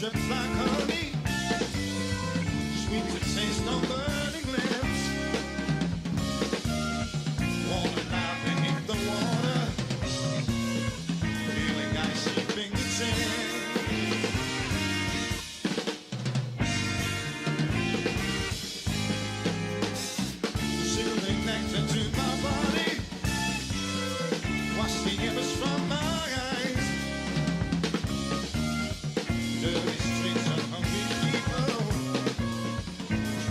drips like honey, sweet to taste on burning lips. Wanna lie beneath the water, feeling icy fingertips. Soothing nectar to my body, wash the image from my eyes. Dirty streets of hungry people,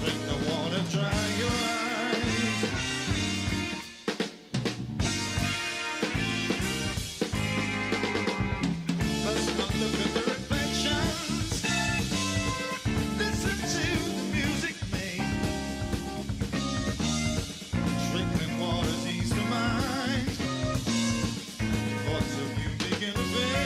drink the water, dry your eyes. Let's not look at the reflections, listen to the music made. Drinking water's ease the mind, thoughts of you begin to fade.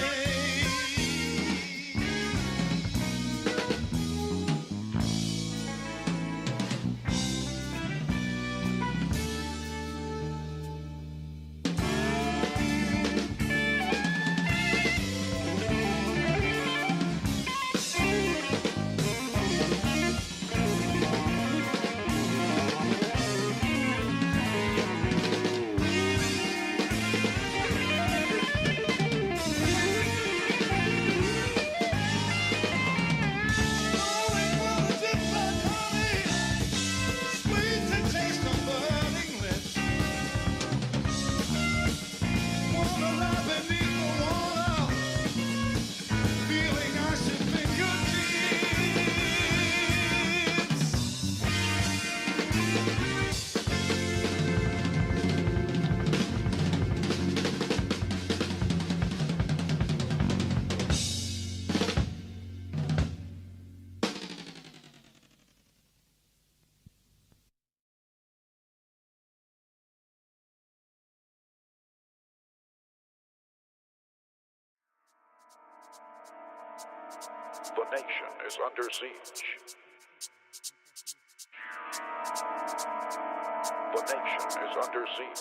The nation is under siege. The nation is under siege.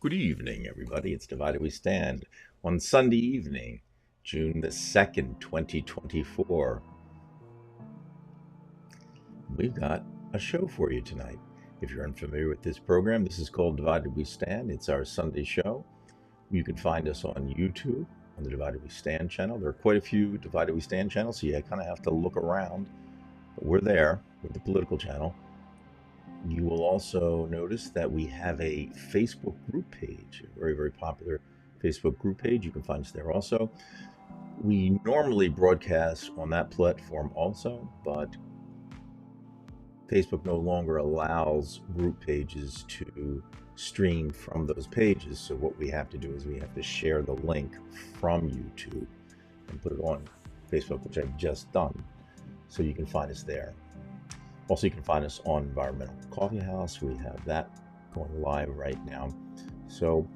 Good evening, everybody. It's Divided We Stand on Sunday evening, June the 2nd, 2024. We've got a show for you tonight. If you're unfamiliar with this program, this is called Divided We Stand. It's our Sunday show. You can find us on YouTube on the Divided We Stand channel. There are quite a few Divided We Stand channels, so you kind of have to look around. But we're there with the political channel. You will also notice that we have a Facebook group page, a very, very popular Facebook group page. You can find us there also. We normally broadcast on that platform also, but Facebook no longer allows group pages to stream from those pages. So what we have to do is we have to share the link from YouTube and put it on Facebook, which I've just done. So you can find us there. Also, you can find us on Environmental Coffee House. We have that going live right now. So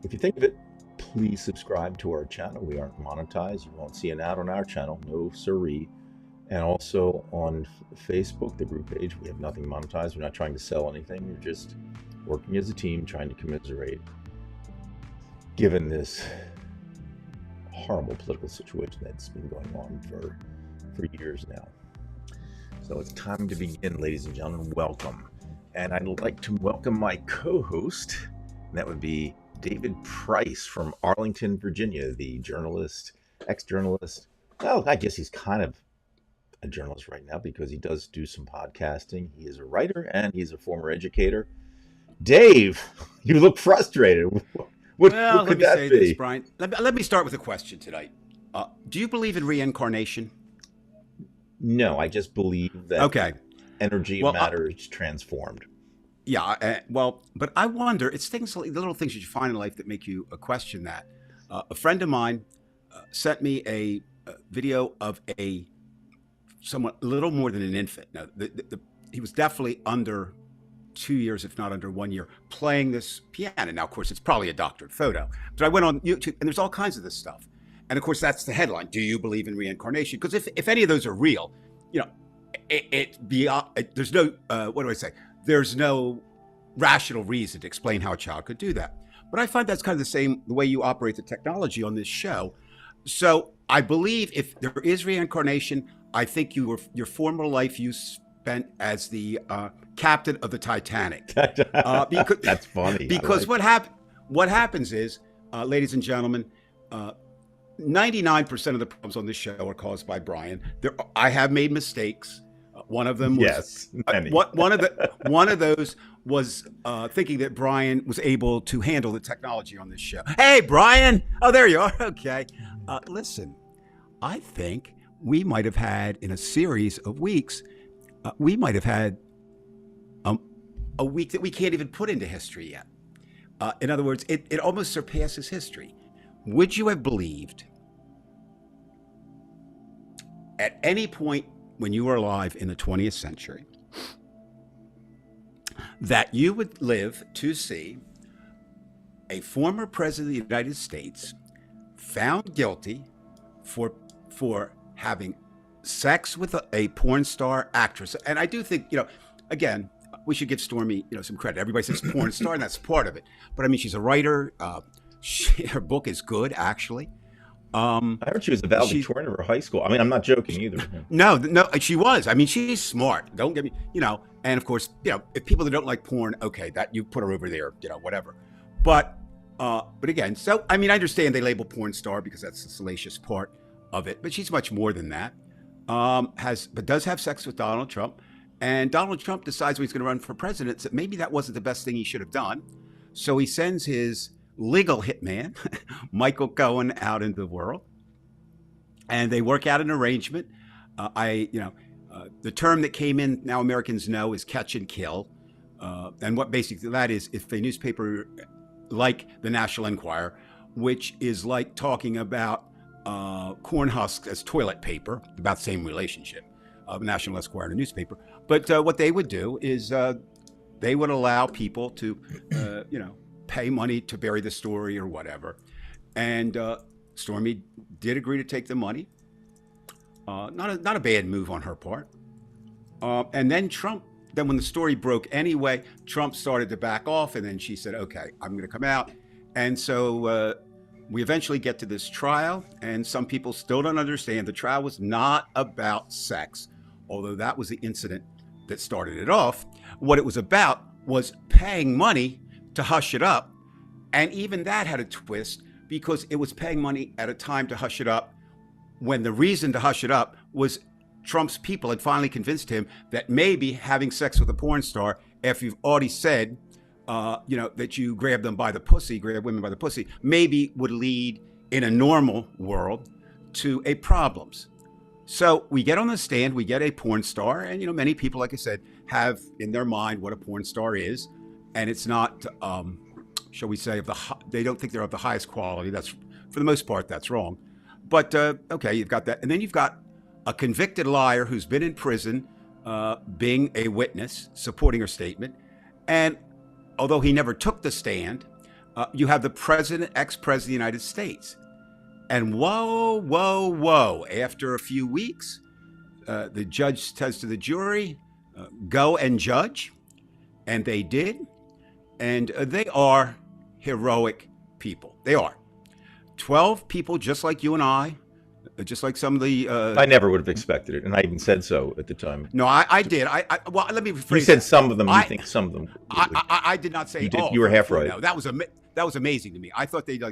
if you think of it, please subscribe to our channel. We aren't monetized. You won't see an ad on our channel. No siree. And also on Facebook, the group page, we have nothing monetized. We're not trying to sell anything. We're just working as a team, trying to commiserate, given this horrible political situation that's been going on for years now. So it's time to begin, ladies and gentlemen. Welcome. And I'd like to welcome my co-host, and that would be David Price from Arlington, Virginia, the journalist, ex-journalist. Well, I guess he's kind of a journalist right now because he does do some podcasting. He is a writer and he's a former educator. Dave, you look frustrated. Well, what let could me that say be? this, Brian. Let me start with a question tonight. Do you believe in reincarnation? No, I just believe that Okay. energy and Well, matter is transformed. yeah. Well, but I wonder. It's things, the little things that you find in life that make you question that. A friend of mine sent me a video of a somewhat little more than an infant. Now, he was definitely under 2 years, if not under 1 year, playing this piano. Now, of course, it's probably a doctored photo. But I went on YouTube, and there's all kinds of this stuff. And of course, that's the headline: Do you believe in reincarnation? Because if any of those are real, you know, there's no what do I say? There's no rational reason to explain how a child could do that. But I find that's kind of the way you operate the technology on this show. So I believe if there is reincarnation, I think your former life you spent as the captain of the Titanic. Because, That's funny. Because like what happens is, ladies and gentlemen, 99% of the problems on this show are caused by Brian. I have made mistakes. One of them was yes, many. one of those was thinking that Brian was able to handle the technology on this show. Hey, Brian! Oh, there you are. Okay. Listen, I think we might have had in a series of weeks, we might have had a week that we can't even put into history yet. In other words, it almost surpasses history. Would you have believed at any point when you were alive in the 20th century that you would live to see a former president of the United States found guilty for having sex with a porn star actress? And I do think, again, we should give Stormy, some credit. Everybody says porn star, and that's part of it. But I mean, she's a writer. Her book is good, actually. I heard she was a valedictorian of her high school. I mean, I'm not joking either. No, she was. I mean, she's smart. Don't get me, and of course, if people that don't like porn, okay, that you put her over there, whatever. But again, so, I mean, I understand they label porn star because that's the salacious part of it, but she's much more than that. But does have sex with Donald Trump, and Donald Trump decides when he's going to run for president that maybe that wasn't the best thing he should have done. So he sends his legal hitman, Michael Cohen, out into the world, and they work out an arrangement. The term that came in now Americans know is catch and kill, and what basically that is, if a newspaper like the National Enquirer, which is like talking about corn husks as toilet paper, about the same relationship of National Enquirer and a newspaper. But what they would do is they would allow people to, pay money to bury the story or whatever. And Stormy did agree to take the money. Not a bad move on her part. And then then when the story broke anyway, Trump started to back off, and then she said, okay, I'm going to come out. And so we eventually get to this trial, and some people still don't understand the trial was not about sex, although that was the incident that started it off. What it was about was paying money to hush it up. And even that had a twist, because it was paying money at a time to hush it up when the reason to hush it up was Trump's people had finally convinced him that maybe having sex with a porn star, after you've already said, that you grab women by the pussy, maybe would lead in a normal world to a problems. So we get on the stand, we get a porn star, and many people, like I said, have in their mind what a porn star is, and it's not, shall we say, they don't think they're of the highest quality. That's, for the most part, that's wrong. But okay, you've got that, and then you've got a convicted liar who's been in prison, being a witness, supporting her statement, and although he never took the stand, you have the ex-president of the United States. And whoa, after a few weeks, the judge says to the jury, go and judge. And they did. And they are heroic people. They are. 12 people just like you and I, just like some of the... I never would have expected it, and I even said so at the time. No, I did. Well, let me rephrase. You said some of them. You think some of them. I did not say all. You were half right. No, that was amazing to me. I thought they'd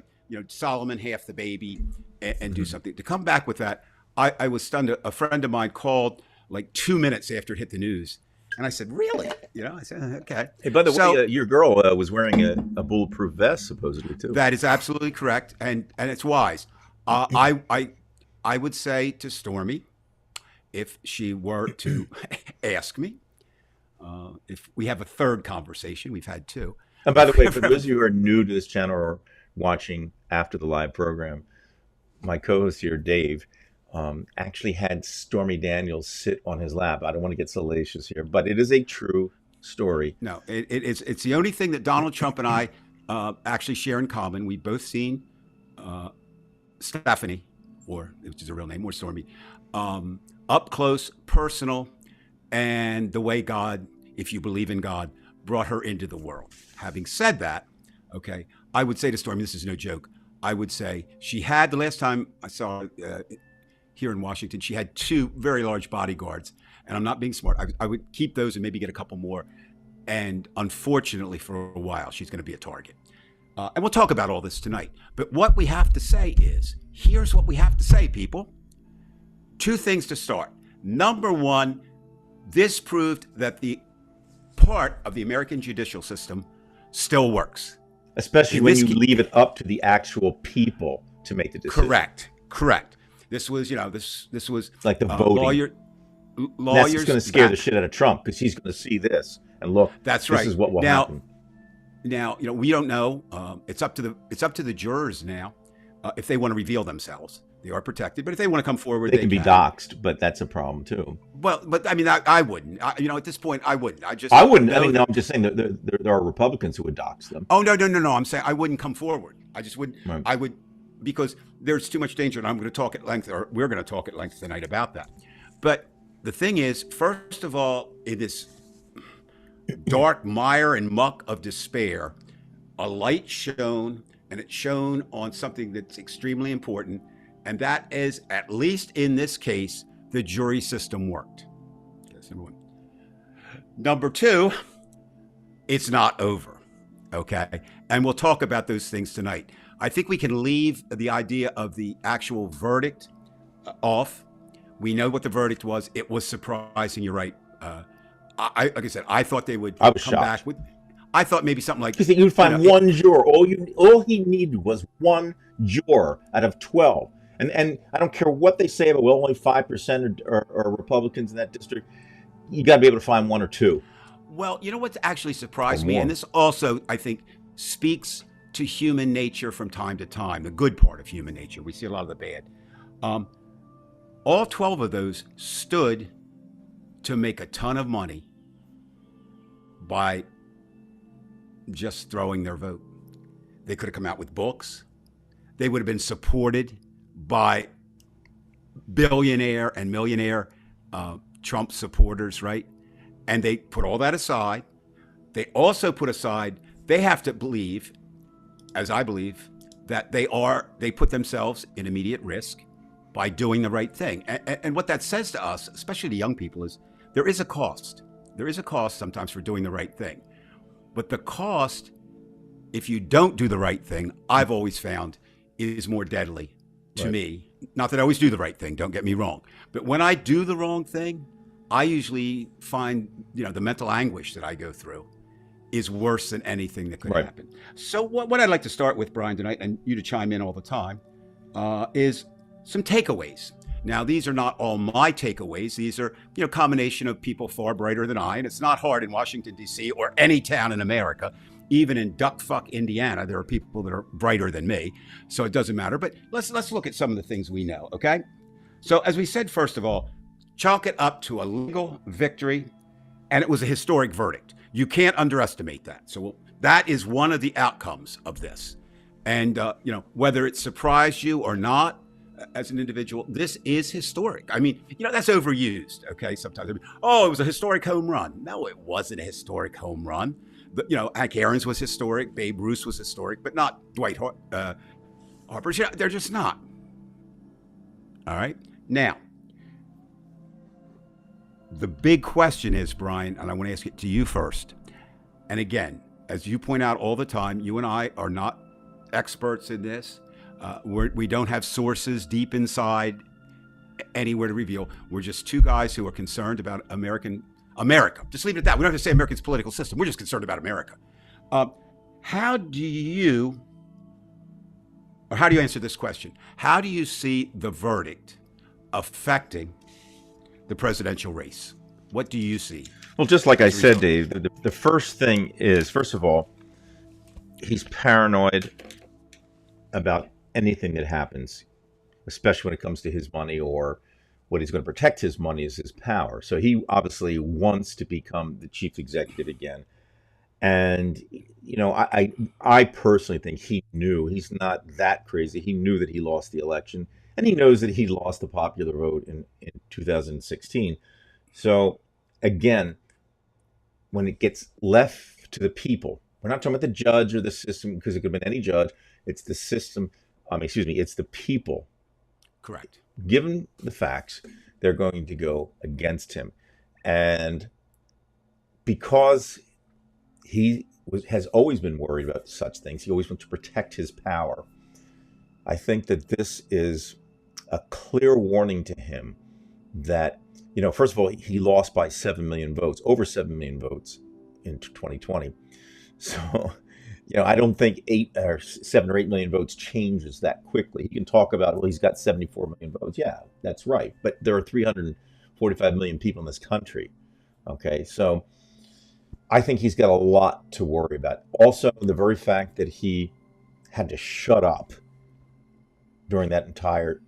Solomon half the baby and do something. To come back with that, I was stunned. A friend of mine called like 2 minutes after it hit the news, And I said, really? I said, okay. Hey, by the So- way, your girl was wearing a bulletproof vest supposedly too. That is absolutely correct, and it's wise. I would say to Stormy, if she were to ask me, if we have a third conversation, we've had two. And by the way, for those of you who are new to this channel or watching after the live program, my co-host here, Dave, actually had Stormy Daniels sit on his lap. I don't want to get salacious here, but it is a true story. No, it's the only thing that Donald Trump and I actually share in common. We've both seen Stephanie, which is her real name, or Stormy, up close, personal, and the way God, if you believe in God, brought her into the world. Having said that, okay, I would say to Stormy, this is no joke, I would say she had, the last time I saw her here in Washington, she had 2 very large bodyguards. And I'm not being smart. I would keep those and maybe get a couple more. And unfortunately, for a while, she's going to be a target. And we'll talk about all this tonight. But what we have to say is, here's what we have to say, people. 2 things to start. Number 1, this proved that the part of the American judicial system still works. Especially when you leave it up to the actual people to make the decision. Correct. This was, this was like the voting. Lawyers. That's going to scare the shit out of Trump because he's going to see this and look. That's right. This is what will happen. Now, we don't know. It's up to the jurors now if they want to reveal themselves. They are protected, but if they want to come forward, they can be doxxed. But that's a problem too. Well, but I mean, I wouldn't. At this point, I wouldn't. I wouldn't. I mean, no, I'm just saying that there are Republicans who would dox them. Oh no! I'm saying I wouldn't come forward. I just wouldn't. Right. I would, because there's too much danger, and I'm going to talk at length, or we're going to talk at length tonight about that. But the thing is, first of all, in this dark mire and muck of despair, a light shone, and it shone on something that's extremely important, and that is, at least in this case, the jury system worked. That's number 1. Number 2, it's not over, okay? And we'll talk about those things tonight. I think we can leave the idea of the actual verdict off. We know what the verdict was. It was surprising. You're right. Like I said, I thought they would come back with. I thought maybe something like, because you'd find one juror. All he needed was one juror out of 12. And I don't care what they say about only 5% are Republicans in that district. You got to be able to find 1 or 2. Well, you know what actually surprised me, and this also I think speaks to human nature from time to time, the good part of human nature. We see a lot of the bad. All 12 of those stood to make a ton of money by just throwing their vote. They could have come out with books. They would have been supported by billionaire and millionaire Trump supporters, right? And they put all that aside. They also put aside, they have to believe, as I believe, that they put themselves in immediate risk by doing the right thing. And what that says to us, especially to young people, is there is a cost. There is a cost sometimes for doing the right thing. But the cost, if you don't do the right thing, I've always found is more deadly to me. Not that I always do the right thing, don't get me wrong. But when I do the wrong thing, I usually find, the mental anguish that I go through is worse than anything that could happen. So what I'd like to start with, Brian, tonight, and you to chime in all the time, is some takeaways. Now, these are not all my takeaways. These are, a combination of people far brighter than I, and it's not hard in Washington, D.C., or any town in America. Even in Duckfuck, Indiana, there are people that are brighter than me, so it doesn't matter. But let's look at some of the things we know, okay? So as we said, first of all, chalk it up to a legal victory, and it was a historic verdict. You can't underestimate that. So that is one of the outcomes of this. And, whether it surprised you or not, as an individual, this is historic. I mean, that's overused, okay? Sometimes, it was a historic home run. No, it wasn't a historic home run. But, Hank Aaron's was historic, Babe Ruth was historic, but not Dwight Harper. They're just not. All right? Now, the big question is, Brian, and I want to ask it to you first. And again, as you point out all the time, you and I are not experts in this. We don't have sources deep inside anywhere to reveal. We're just 2 guys who are concerned about America. Just leave it at that. We don't have to say America's political system. We're just concerned about America. How do you answer this question? How do you see the verdict affecting the presidential race? What do you see? Well, just like I said, result? Dave, the first thing is, first of all, he's paranoid about anything that happens, especially when it comes to his money, or what he's going to protect his money is his power. So he obviously wants to become the chief executive again. And, you know, I personally think he knew, he's not that crazy. He knew that he lost the election, and he knows that he lost the popular vote in 2016. So again, when it gets left to the people, we're not talking about the judge or the system, because it could have been any judge. It's the system. It's the people. Correct. Given the facts, they're going to go against him. And because he has always been worried about such things, he always wants to protect his power. I think that this is a clear warning to him that, you know, first of all, he lost by 7 million votes, over 7 million votes in 2020. So, you know, I don't think 7 or 8 million votes changes that quickly. He can talk about, well, he's got 74 million votes. Yeah, that's right. But there are 345 million people in this country. Okay, so I think he's got a lot to worry about. Also, the very fact that he had to shut up during that entire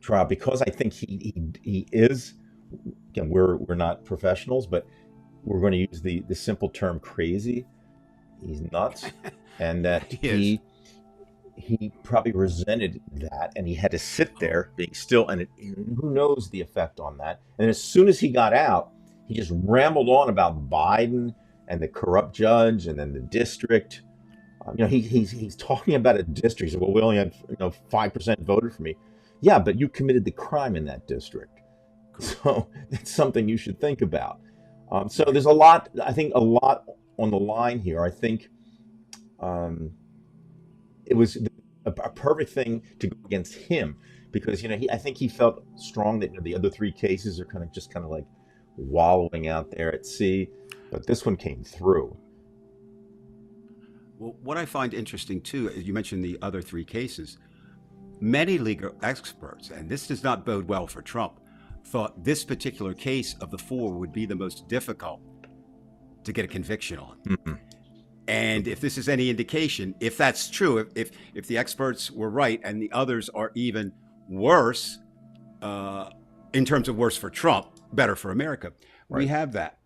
trial, because I think he is, again, we're not professionals, but we're going to use the simple term crazy. He's nuts, and that he probably resented that, and he had to sit there being still, and who knows the effect on that. And as soon as he got out, he just rambled on about Biden and the corrupt judge, and then the district. You know, he's talking about a district. He said, "Well, we only had 5% voted for me." Yeah, but you committed the crime in that district, so that's something you should think about. So there's a lot. I think a lot on the line here. I think it was a perfect thing to go against him, because, you know, I think he felt strong that, you know, the other three cases are kind of like wallowing out there at sea, but this one came through. Well, what I find interesting too, you mentioned the other three cases. Many legal experts, and this does not bode well for Trump, thought this particular case of the four would be the most difficult to get a conviction on. Mm-hmm. And if this is any indication, if that's true, if the experts were right and the others are even worse, in terms of worse for Trump, better for America, Right. we have that.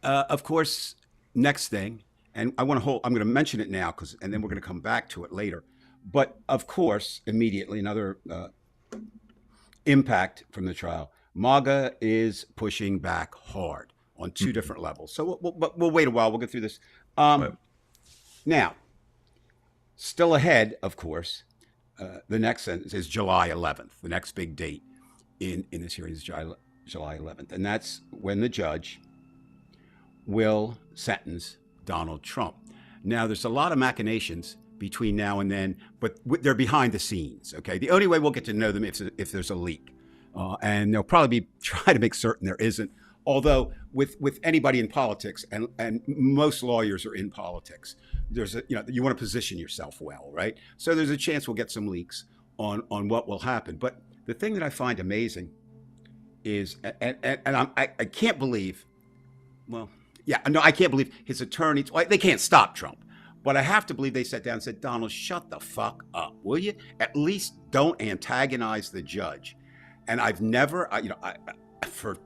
Of course, next thing, and I'm going to mention it now, and then we're going to come back to it later. But of course, immediately another impact from the trial. MAGA is pushing back hard on two different levels. So we'll wait a while. We'll get through this. Right. Now, still ahead, of course, the next sentence is July 11th. The next big date in this hearing is July 11th. And that's when the judge will sentence Donald Trump. Now, there's a lot of machinations between now and then, but they're behind the scenes, okay? The only way we'll get to know them if there's a leak. And they'll probably try to make certain there isn't. Although with anybody in politics, and most lawyers are in politics, there's you want to position yourself well, right? So there's a chance we'll get some leaks on what will happen. But the thing that I find amazing is, and I can't believe, I can't believe his attorneys, they can't stop Trump. But I have to believe they sat down and said, Donald, shut the fuck up, will you? At least don't antagonize the judge. And I've never, for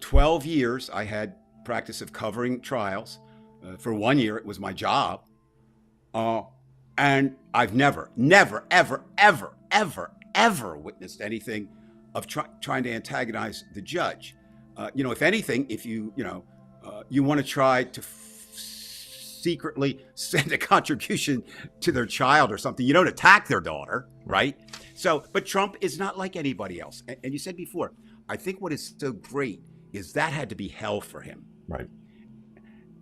12 years, I had practice of covering trials. For 1 year, it was my job. And I've never, ever witnessed anything of trying to antagonize the judge. If anything, if you want to try to secretly send a contribution to their child or something, you don't attack their daughter, right? So, but Trump is not like anybody else. And you said before, I think what is so great is that had to be hell for him. Right.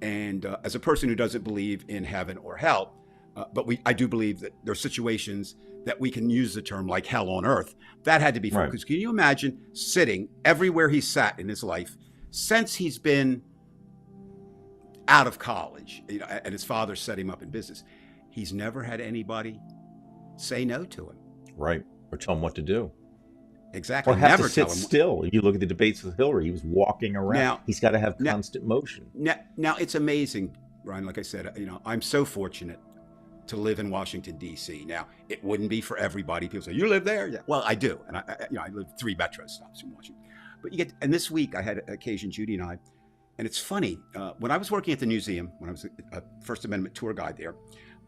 And as a person who doesn't believe in heaven or hell, But I do believe that there are situations that we can use the term like hell on earth. That had to be focused. Can you imagine sitting everywhere he sat in his life since he's been out of college, and his father set him up in business? He's never had anybody say no to him. Right. Or tell him what to do. Exactly. Or have Never to sit tell him. still. You look at the debates with Hillary, he was walking around. Now- He's got to have now- constant motion. Now it's amazing, Ryan. Like I said, I'm so fortunate to live in Washington D.C. Now it wouldn't be for everybody. People say, "You live there?" Yeah. Well, I do, and I live 3 metro stops from Washington. But and this week I had an occasion, Judy and I, and it's funny. When I was working at the museum, when I was a First Amendment tour guide there,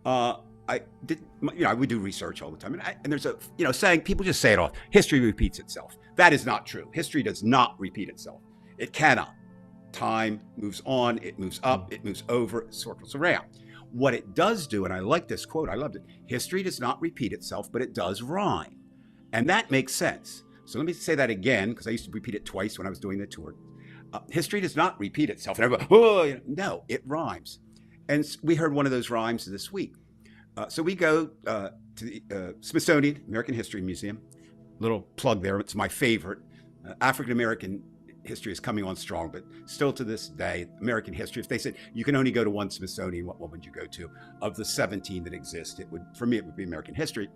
I did. We do research all the time, and there's a saying, people just say it off. History repeats itself. That is not true. History does not repeat itself. It cannot. Time moves on. It moves up. It moves over. It circles around. What it does do, and I like this quote, I loved it. History does not repeat itself, but it does rhyme. And that makes sense. So let me say that again, because I used to repeat it twice when I was doing the tour. History does not repeat itself. And everybody, no, it rhymes. And we heard one of those rhymes this week. So we go to the Smithsonian American History Museum. Little plug there. It's my favorite. African American history is coming on strong, but still to this day, American history, if they said you can only go to one Smithsonian, what would you go to? Of the 17 that exist, for me, it would be American history.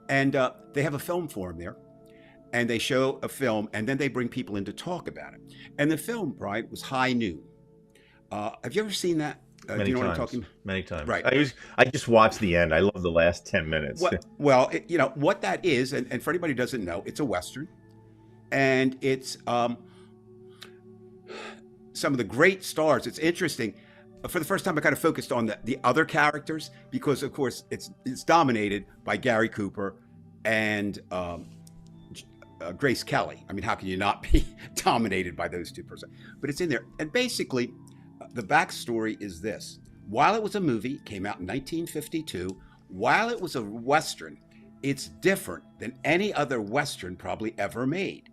And they have a film forum there, and they show a film, and then they bring people in to talk about it. And the film, right, was High Noon. Have you ever seen that? Do you know what I'm talking about? Many times. Right. I just watched the end. I love the last 10 minutes. Well, what that is, and for anybody who doesn't know, it's a Western, and it's some of the great stars. It's interesting. For the first time, I kind of focused on the other characters because, of course, it's dominated by Gary Cooper and Grace Kelly. I mean, how can you not be dominated by those two persons? But it's in there. And basically, the backstory is this. While it was a movie, came out in 1952, while it was a Western, it's different than any other Western probably ever made.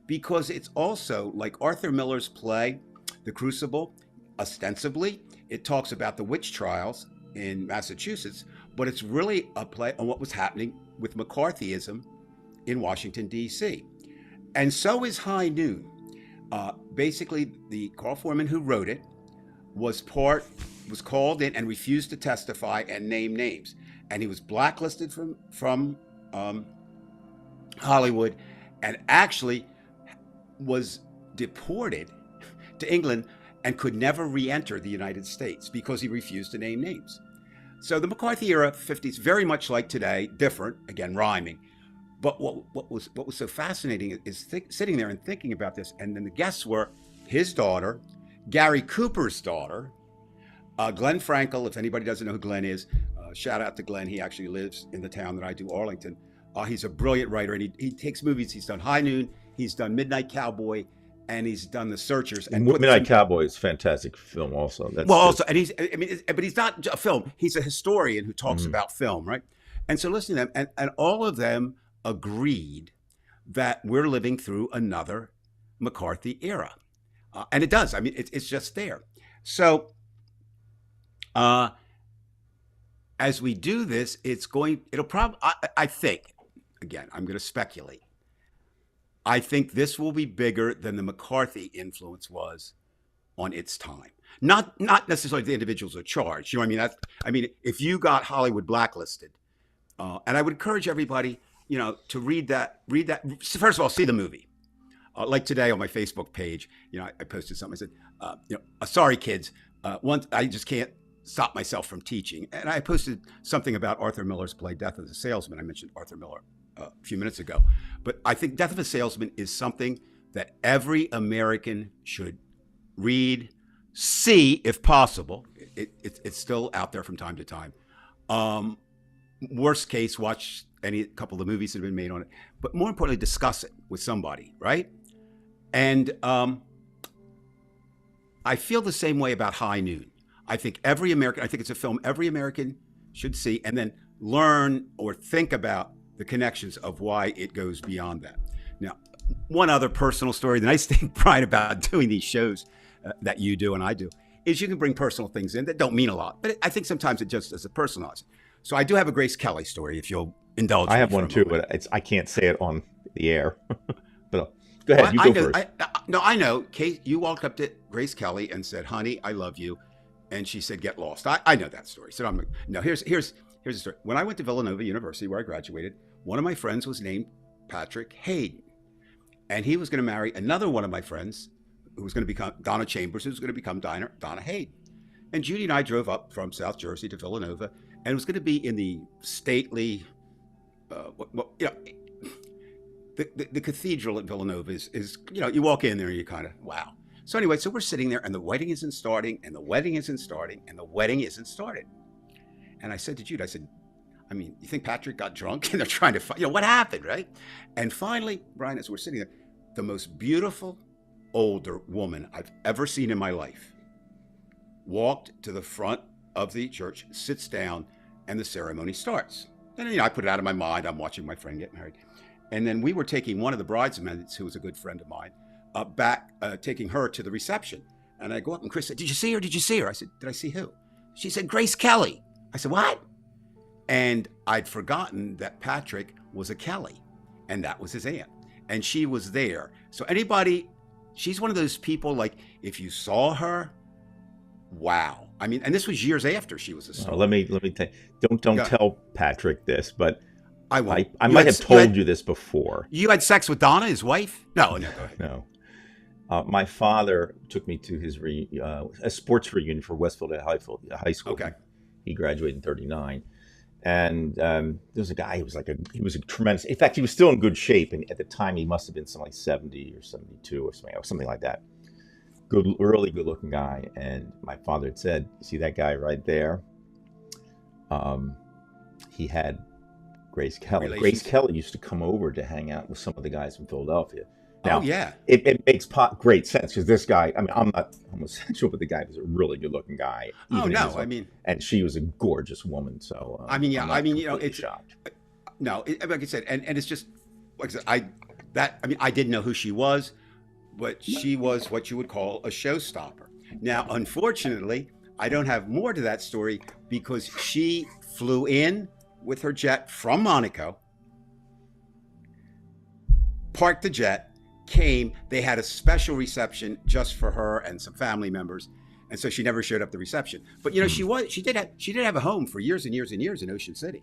Because it's also, like Arthur Miller's play, The Crucible, ostensibly, it talks about the witch trials in Massachusetts, but it's really a play on what was happening with McCarthyism in Washington, D.C. And so is High Noon. Basically, the Carl Foreman who wrote it was called in and refused to testify and name names. And he was blacklisted from Hollywood and actually was deported to England and could never re-enter the United States because he refused to name names. So the McCarthy era 50s, very much like today, different, again, rhyming. But what was so fascinating is sitting there and thinking about this. And then the guests were his daughter, Gary Cooper's daughter, Glenn Frankel. If anybody doesn't know who Glenn is, shout out to Glenn. He actually lives in the town that I do, Arlington. He's a brilliant writer, and he takes movies. He's done High Noon, he's done Midnight Cowboy, and he's done The Searchers. And Midnight Cowboy is a fantastic film also. But he's not a film. He's a historian who talks about film, right? And so listening to them, and all of them agreed that we're living through another McCarthy era. And it does. I mean, it's just there. So as we do this, it'll probably, I think, again, I'm going to speculate. I think this will be bigger than the McCarthy influence was on its time. Not necessarily the individuals are charged. You know what I mean? If you got Hollywood blacklisted, and I would encourage everybody, to read that. First of all, see the movie. Like today on my Facebook page, I posted something. I said, sorry kids, once I just can't stop myself from teaching. And I posted something about Arthur Miller's play, Death of the Salesman. I mentioned Arthur Miller a few minutes ago. But I think Death of a Salesman is something that every American should read, see, if possible. It's still out there from time to time. Worst case, watch a couple of the movies that have been made on it. But more importantly, discuss it with somebody, right? And I feel the same way about High Noon. I think it's a film every American should see and then learn or think about the connections of why it goes beyond that. Now, one other personal story, the nice thing, Brian, about doing these shows that you do and I do, is you can bring personal things in that don't mean a lot. But I think sometimes it just is a personalized. So I do have a Grace Kelly story, if you'll indulge I me have for one a too, moment. but I can't say it on the air. But go ahead, Well, you I go know. first. No, I know. Kate, you walked up to Grace Kelly and said, "Honey, I love you," and she said, "Get lost." I know that story. So I'm like, no. Here's the story. When I went to Villanova University, where I graduated, one of my friends was named Patrick Hayden, and he was going to marry another one of my friends, who was going to become Donna Chambers, who was going to become Donna Hayden. And Judy and I drove up from South Jersey to Villanova, and it was going to be in the stately, the cathedral at Villanova is you walk in there and you kind of wow. So anyway, so we're sitting there and the wedding isn't starting and the wedding isn't starting and the wedding isn't started. And I said to Jude, I said, I mean, you think Patrick got drunk and they're trying to find, what happened, right? And finally, Brian, as we're sitting there, the most beautiful older woman I've ever seen in my life walked to the front of the church, sits down, and the ceremony starts. And I put it out of my mind. I'm watching my friend get married. And then we were taking one of the bridesmaids, who was a good friend of mine, taking her to the reception. And I go up and Chris said, "Did you see her? Did you see her?" I said, "Did I see who?" She said, "Grace Kelly." I said, "What?" And I'd forgotten that Patrick was a Kelly, and that was his aunt. And she was there. So she's one of those people, like, if you saw her, wow. I mean, and this was years after she was a star. Let me tell you, don't tell Patrick this, but I won't. I might have told you this before. You had sex with Donna, his wife? No, go ahead. No. My father took me to his a sports reunion for Westfield High School. Okay. He graduated in '39, and there was a guy who was he was a tremendous. In fact, he was still in good shape, and at the time he must have been something like 70 or 72 or something like that. Really good-looking guy. And my father had said, "You see that guy right there? He had Grace Kelly. Relations. Grace Kelly used to come over to hang out with some of the guys from Philadelphia." Now, Oh, yeah. it makes great sense because this guy, I mean, I'm not homosexual, but the guy was a really good-looking guy. Oh, even in no, his- I mean, and she was a gorgeous woman. So I mean, yeah, I'm not I mean, completely it's shocked. no, like I said, and it's just like I said, I didn't know who she was, but she was what you would call a showstopper. Now, unfortunately, I don't have more to that story because she flew in with her jet from Monaco, parked the jet, came. They had a special reception just for her and some family members, and so she never showed up at the reception. But she did have a home for years and years and years in Ocean City,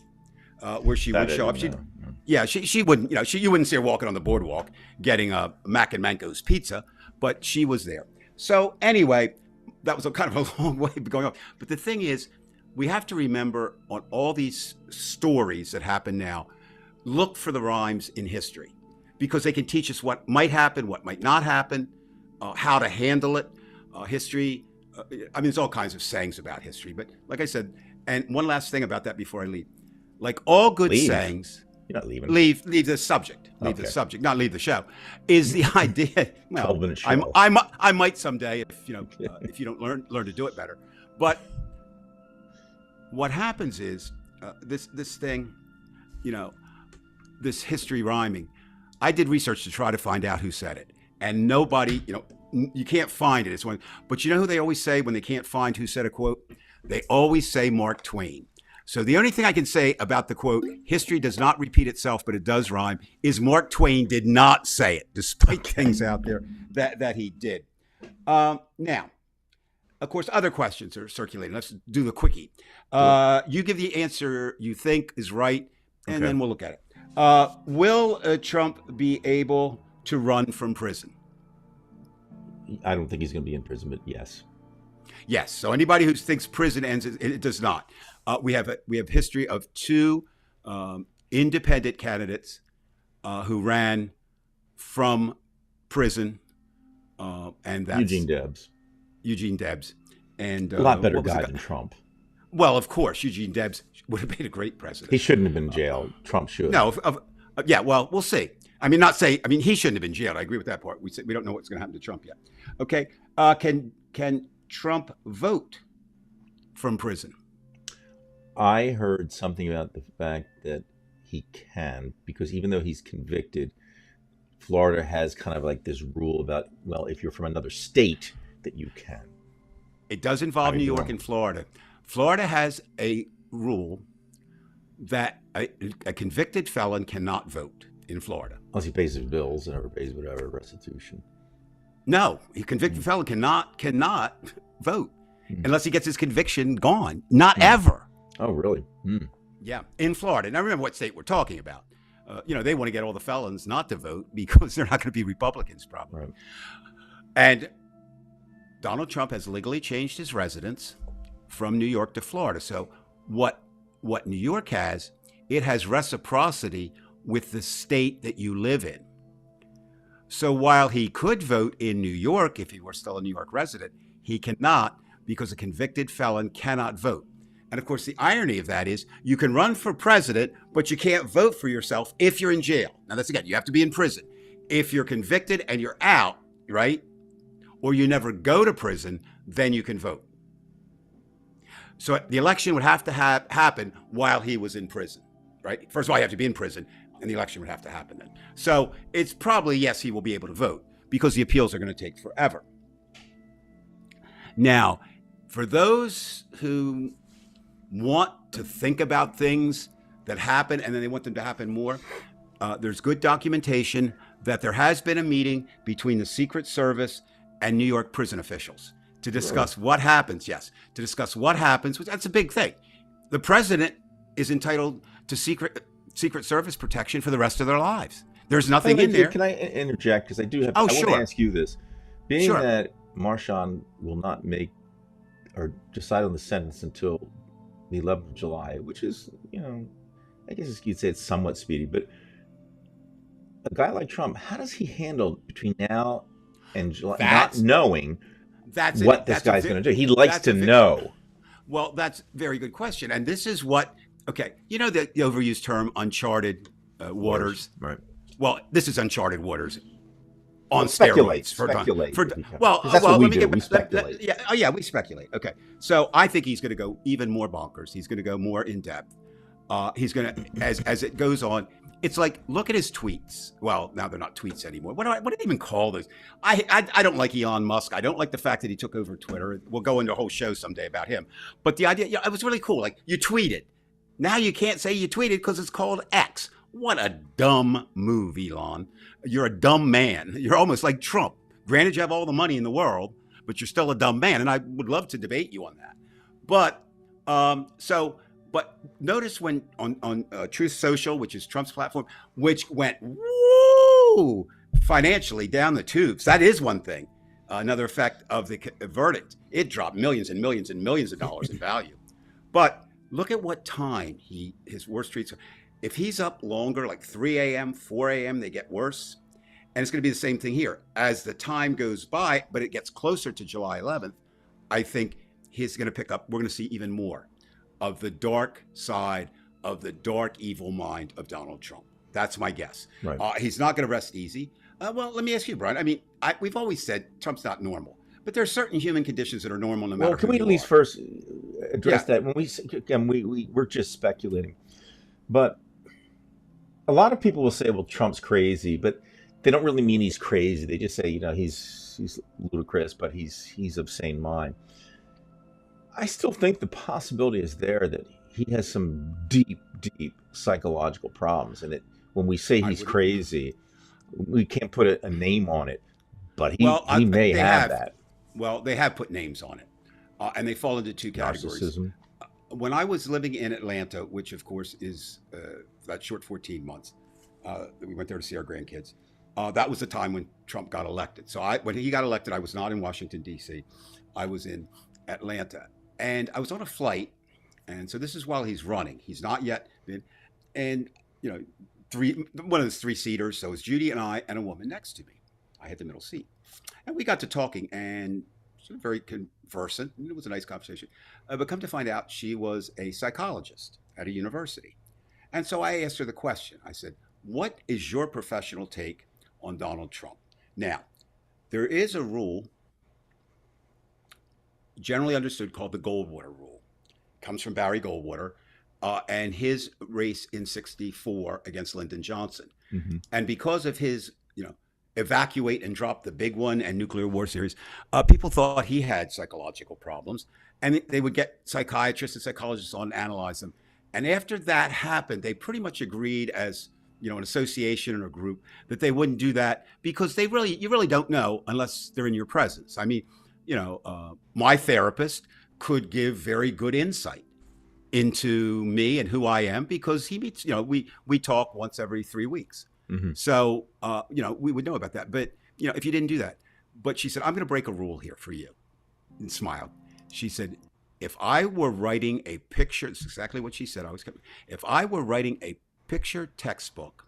where she That would show I up. didn't know. Yeah, she wouldn't, you wouldn't see her walking on the boardwalk getting a Mac and Manco's pizza, but she was there. So anyway, that was a kind of a long way of going on. But the thing is, we have to remember on all these stories that happen now, look for the rhymes in history because they can teach us what might happen, what might not happen, how to handle it. History, I mean, there's all kinds of sayings about history, but like I said, and one last thing about that before I leave. Like all good Leave? sayings, You're not leaving. leave the subject. Leave Okay. the subject, not leave the show. Is the idea? Well, 12-minute show. I might someday if if you don't learn to do it better. But what happens is this thing, this history rhyming. I did research to try to find out who said it, and nobody, you can't find it. It's one, but you know who they always say when they can't find who said a quote? They always say Mark Twain. So the only thing I can say about the quote, history does not repeat itself, but it does rhyme, is Mark Twain did not say it, despite things out there that he did. Now, of course, other questions are circulating. Let's do the quickie. You give the answer you think is right, and Okay. then we'll look at it. Will Trump be able to run from prison? I don't think he's going to be in prison, but yes. Yes. So anybody who thinks prison ends, it does not. We have history of two independent candidates who ran from prison, and that's Eugene Debs. Eugene Debs, and A lot better what was guy the than Trump. Well, of course, Eugene Debs would have made a great president. He shouldn't have been in jail. Trump should. No, yeah. Well, we'll see. I mean, he shouldn't have been jailed. I agree with that part. We don't know what's going to happen to Trump yet. Okay. Can Trump vote from prison? I heard something about the fact that he can, because even though he's convicted, Florida has kind of like this rule about, well, if you're from another state, that you can. It does involve I New York agree. and Florida. Florida has a rule that a convicted felon cannot vote in Florida. Unless he pays his bills and never pays whatever restitution. No, a convicted felon cannot vote unless he gets his conviction gone. Not ever. Oh, really? Yeah, in Florida. Now remember what state we're talking about. They want to get all the felons not to vote because they're not going to be Republicans probably. Right. And Donald Trump has legally changed his residence from New York to Florida. So what New York has, it has reciprocity with the state that you live in. So while he could vote in New York if he were still a New York resident, he cannot because a convicted felon cannot vote. And of course, the irony of that is you can run for president, but you can't vote for yourself if you're in jail. Now, that's again, you have to be in prison. If you're convicted and you're out, right, or you never go to prison, then you can vote. So the election would have to happen while he was in prison, right? First of all, you have to be in prison, and the election would have to happen then. So it's probably, yes, he will be able to vote because the appeals are going to take forever. Now, for those who want to think about things that happen and then they want them to happen more, there's good documentation that there has been a meeting between the Secret Service and New York prison officials to discuss what happens. Yes, to discuss what happens, which that's a big thing. The president is entitled to Secret Service protection for the rest of their lives. There's nothing in there. Can I interject? Because I do have. Oh, I sure. want to ask you this. Being Sure. that Marshawn will not make or decide on the sentence until the 11th of July, which is, I guess you'd say it's somewhat speedy, but a guy like Trump, how does he handle between now and July, not knowing what this guy's going to do? He likes to know. Well, that's a very good question. And this is what, okay, the overused term uncharted waters. Right. Well, this is uncharted waters on Speculate. steroids. That's what we do. We speculate. We speculate. Okay. So I think he's going to go even more bonkers. He's going to go more in depth. He's going to, as it goes on, it's like, look at his tweets. Well, now they're not tweets anymore. What do they even call those? I don't like Elon Musk. I don't like the fact that he took over Twitter. We'll go into a whole show someday about him. But the idea, it was really cool. Like, you tweeted. Now you can't say you tweeted because it's called X. What a dumb move, Elon. You're a dumb man. You're almost like Trump. Granted, you have all the money in the world, but you're still a dumb man. And I would love to debate you on that. But but notice when on Truth Social, which is Trump's platform, which went financially down the tubes. That is one thing. Another effect of the verdict. It dropped millions and millions and millions of dollars in value. But look at what time his worst tweets are. If he's up longer, like 3 a.m., 4 a.m., they get worse. And it's going to be the same thing here. As the time goes by, but it gets closer to July 11th, I think he's going to pick up. We're going to see even more of the dark side of the dark, evil mind of Donald Trump. That's my guess. Right. He's not going to rest easy. Well, let me ask you, Brian. I mean, we've always said Trump's not normal. But there are certain human conditions that are normal no matter. Well, can we at least first address that? When we're just speculating. But a lot of people will say, well, Trump's crazy, but they don't really mean he's crazy. They just say, he's ludicrous, but he's of sane mind. I still think the possibility is there that he has some deep, deep psychological problems. And that when we say he's crazy, we can't put a name on it, but he may have that. Well, they have put names on it, and they fall into two categories. Narcissism. When I was living in Atlanta, which of course is that short 14 months, we went there to see our grandkids. That was the time when Trump got elected. So when he got elected, I was not in Washington, D.C. I was in Atlanta. And I was on a flight. And so this is while he's running. He's not yet been. And, one of those three-seaters. So it was Judy and I and a woman next to me. I had the middle seat. And we got to talking and she was very conversant. It was a nice conversation. But come to find out, she was a psychologist at a university. And so I asked her the question. I said, what is your professional take on Donald Trump? Now, there is a rule generally understood called the Goldwater rule. It comes from Barry Goldwater and his race in '64 against Lyndon Johnson. Mm-hmm. And because of his, evacuate and drop the big one and nuclear war series, people thought he had psychological problems. And they would get psychiatrists and psychologists on and analyze them. And after that happened, they pretty much agreed as, an association or a group that they wouldn't do that because you really don't know unless they're in your presence. I mean, my therapist could give very good insight into me and who I am because he meets, we talk once every 3 weeks. Mhm. So, we would know about that. But, if you didn't do that, but she said, I'm going to break a rule here for you, and smiled. She said, if I were writing a picture, it's exactly what she said. If I were writing a picture textbook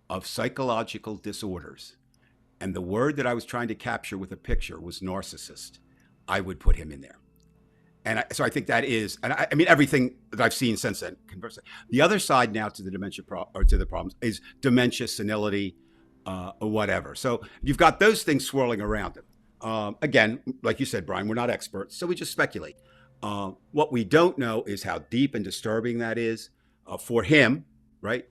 of psychological disorders, and the word that I was trying to capture with a picture was narcissist, I would put him in there. And so I think that is, and I mean, everything that I've seen since then. Conversely, the other side now to the dementia or to the problems is dementia, senility, or whatever. So you've got those things swirling around him. Again, like you said, Brian, we're not experts, so we just speculate. What we don't know is how deep and disturbing that is for him, right?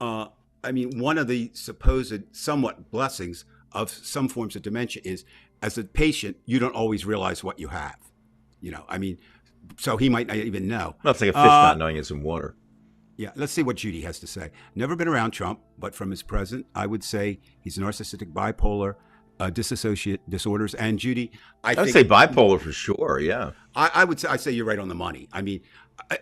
I mean, one of the supposed somewhat blessings of some forms of dementia is, as a patient, you don't always realize what you have. I mean, so he might not even know. Well, it's like a fish not knowing it's in water. Yeah, let's see what Judy has to say. Never been around Trump, but from his present, I would say he's narcissistic, bipolar, dissociate disorders. And Judy, I would say bipolar for sure. Yeah, I'd say you're right on the money. I mean,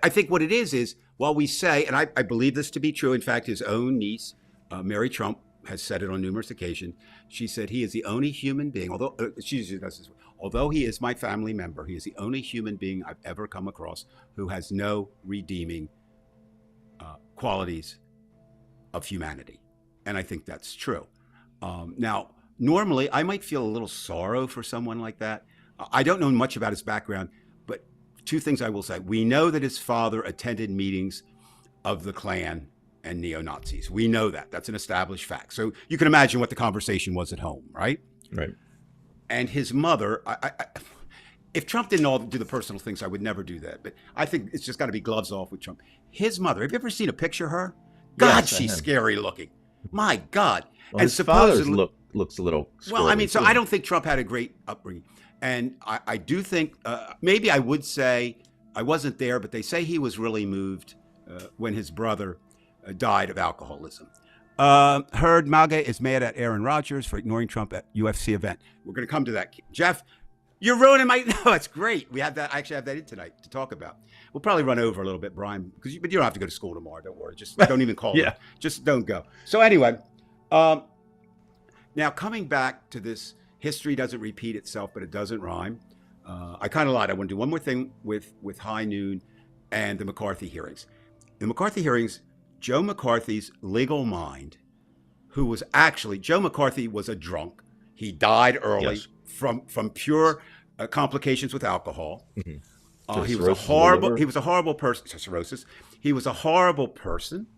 I think what it is while we say, and I believe this to be true. In fact, his own niece, Mary Trump, has said it on numerous occasions. She said he is the only human being, although he is my family member, he is the only human being I've ever come across who has no redeeming qualities of humanity. And I think that's true. Now, normally, I might feel a little sorrow for someone like that. I don't know much about his background, but two things I will say. We know that his father attended meetings of the Klan and neo-Nazis. We know that. That's an established fact. So you can imagine what the conversation was at home, right? right. And his mother, if Trump didn't all do the personal things, I would never do that. But I think it's just got to be gloves off with Trump. His mother, have you ever seen a picture of her? God, Yes, I she's have. scary looking. My God. Well, his father's looks a little. Well, I mean, so squirrely, I too. don't think Trump had a great upbringing. And I do think, maybe I would say, I wasn't there, but they say he was really moved when his brother died of alcoholism. Heard MAGA is mad at Aaron Rodgers for ignoring Trump at UFC event. We're going to come to that. Jeff, you're ruining my, no, it's great. We have that, I actually have that in tonight to talk about. We'll probably run over a little bit, Brian, but you don't have to go to school tomorrow. Don't worry. Just don't even call Yeah. it. Just don't go. So anyway, now coming back to this, history doesn't repeat itself, but it doesn't rhyme. I kind of lied. I want to do one more thing with High Noon and the McCarthy hearings. The McCarthy hearings, Joe McCarthy's legal mind, Joe McCarthy was a drunk. He died early Yes. from pure complications with alcohol. Mhm. He was Cirrhosis a of the horrible. liver. He was a horrible person. Cirrhosis. He was a horrible person.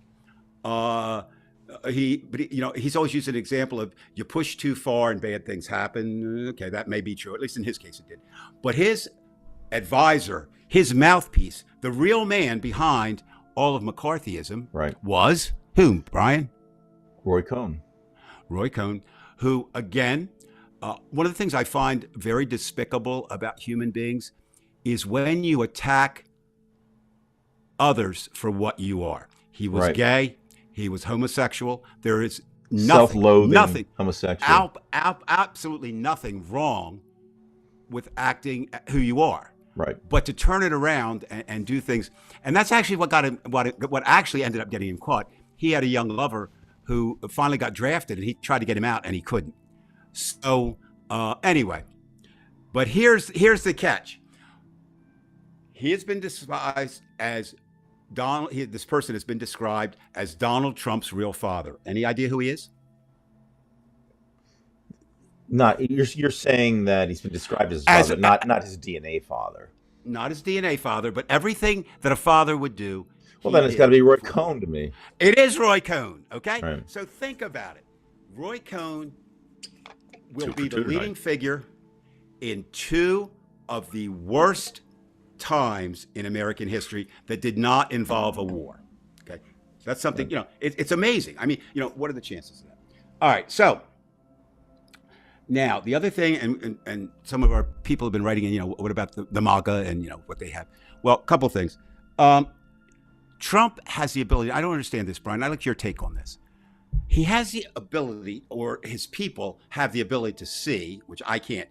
He's always used an example of you push too far and bad things happen. Okay, that may be true. At least in his case, it did. But his advisor, his mouthpiece, the real man behind all of McCarthyism, Right. was whom? Brian? Roy Cohn. Roy Cohn, who, again, one of the things I find very despicable about human beings is when you attack others for what you are. He was Right. gay. He was homosexual. There is nothing, Self-loathing, homosexual. absolutely nothing wrong with acting who you are. Right. But to turn it around and do things, and that's actually what got him. What actually ended up getting him caught. He had a young lover who finally got drafted, and he tried to get him out, and he couldn't. So anyway, but here's the catch. He has been described as Donald. This person has been described as Donald Trump's real father. Any idea who he is? You're saying that he's been described as his As- father, not his DNA father. Not his DNA father, but everything that a father would do. Well, he then it's did. got to be Roy Cohn to me. It is Roy Cohn, okay? Right. So think about it. Roy Cohn will Two be for the two leading tonight. figure in two of the worst times in American history that did not involve a war. Okay, so that's something, it's amazing. I mean, what are the chances of that? All right, so now the other thing, and some of our people have been writing in, what about the MAGA and what they have? Well, a couple things. Trump has the ability. I don't understand this, Brian. I'd like your take on this. He has the ability, or his people have the ability to see, which I can't.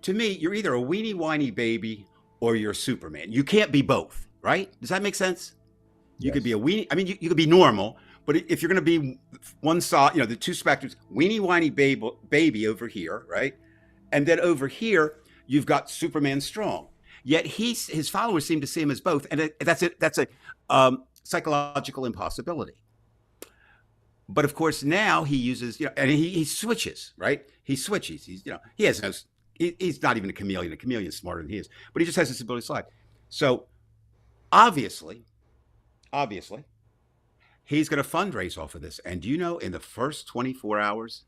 To me, you're either a weenie whiny baby or you're Superman. You can't be both, right? Does that make sense? You could be a weenie. I mean, you could be normal, but if you're going to be one side, the two spectrums, weenie whiny baby over here, right? And then over here, you've got Superman strong. Yet his followers seem to see him as both, and that's a psychological impossibility. But of course, now he uses, and he switches, right? He switches. He has no. He's not even a chameleon. A chameleon's smarter than he is, but he just has this ability to slide. So obviously, he's going to fundraise off of this. And do you know, in the first 24 hours,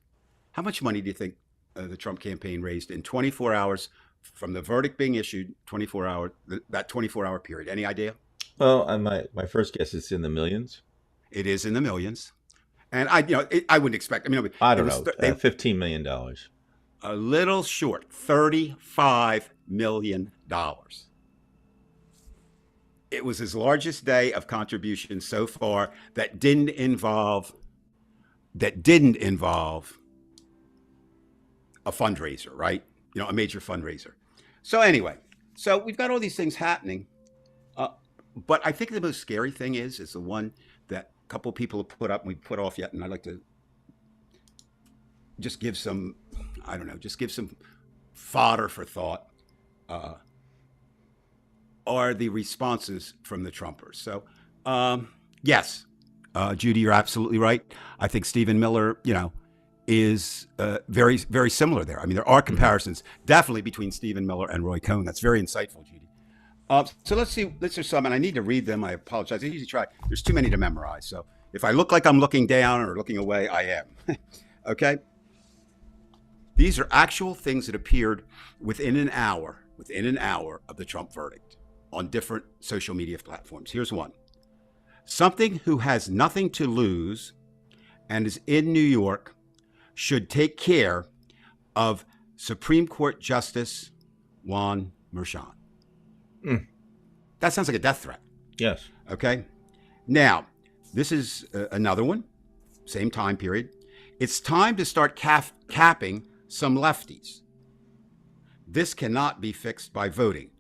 how much money do you think the Trump campaign raised in 24 hours from the verdict being issued? 24-hour period. Any idea? Well, my first guess is in the millions. It is in the millions, and I wouldn't expect. I mean, I don't know, $15 million. A little short, $35 million. It was his largest day of contribution so far that didn't involve a fundraiser, right? A major fundraiser. So anyway, we've got all these things happening. But I think the most scary thing is the one that a couple of people have put up and we put off yet. And I'd like to just give some, fodder for thought, are the responses from the Trumpers. So, yes, Judy, you're absolutely right. I think Stephen Miller, is very, very similar there. I mean, there are comparisons definitely between Stephen Miller and Roy Cohn. That's very insightful, Judy. So let's see. There's some, and I need to read them. I apologize. I usually try. There's too many to memorize. So if I look like I'm looking down or looking away, I am. Okay. These are actual things that appeared within an hour of the Trump verdict on different social media platforms. Here's one. Something who has nothing to lose and is in New York should take care of Supreme Court Justice Juan Merchan. That sounds like a death threat. Yes. Okay. Now, this is another one, same time period. It's time to start capping some lefties. This cannot be fixed by voting.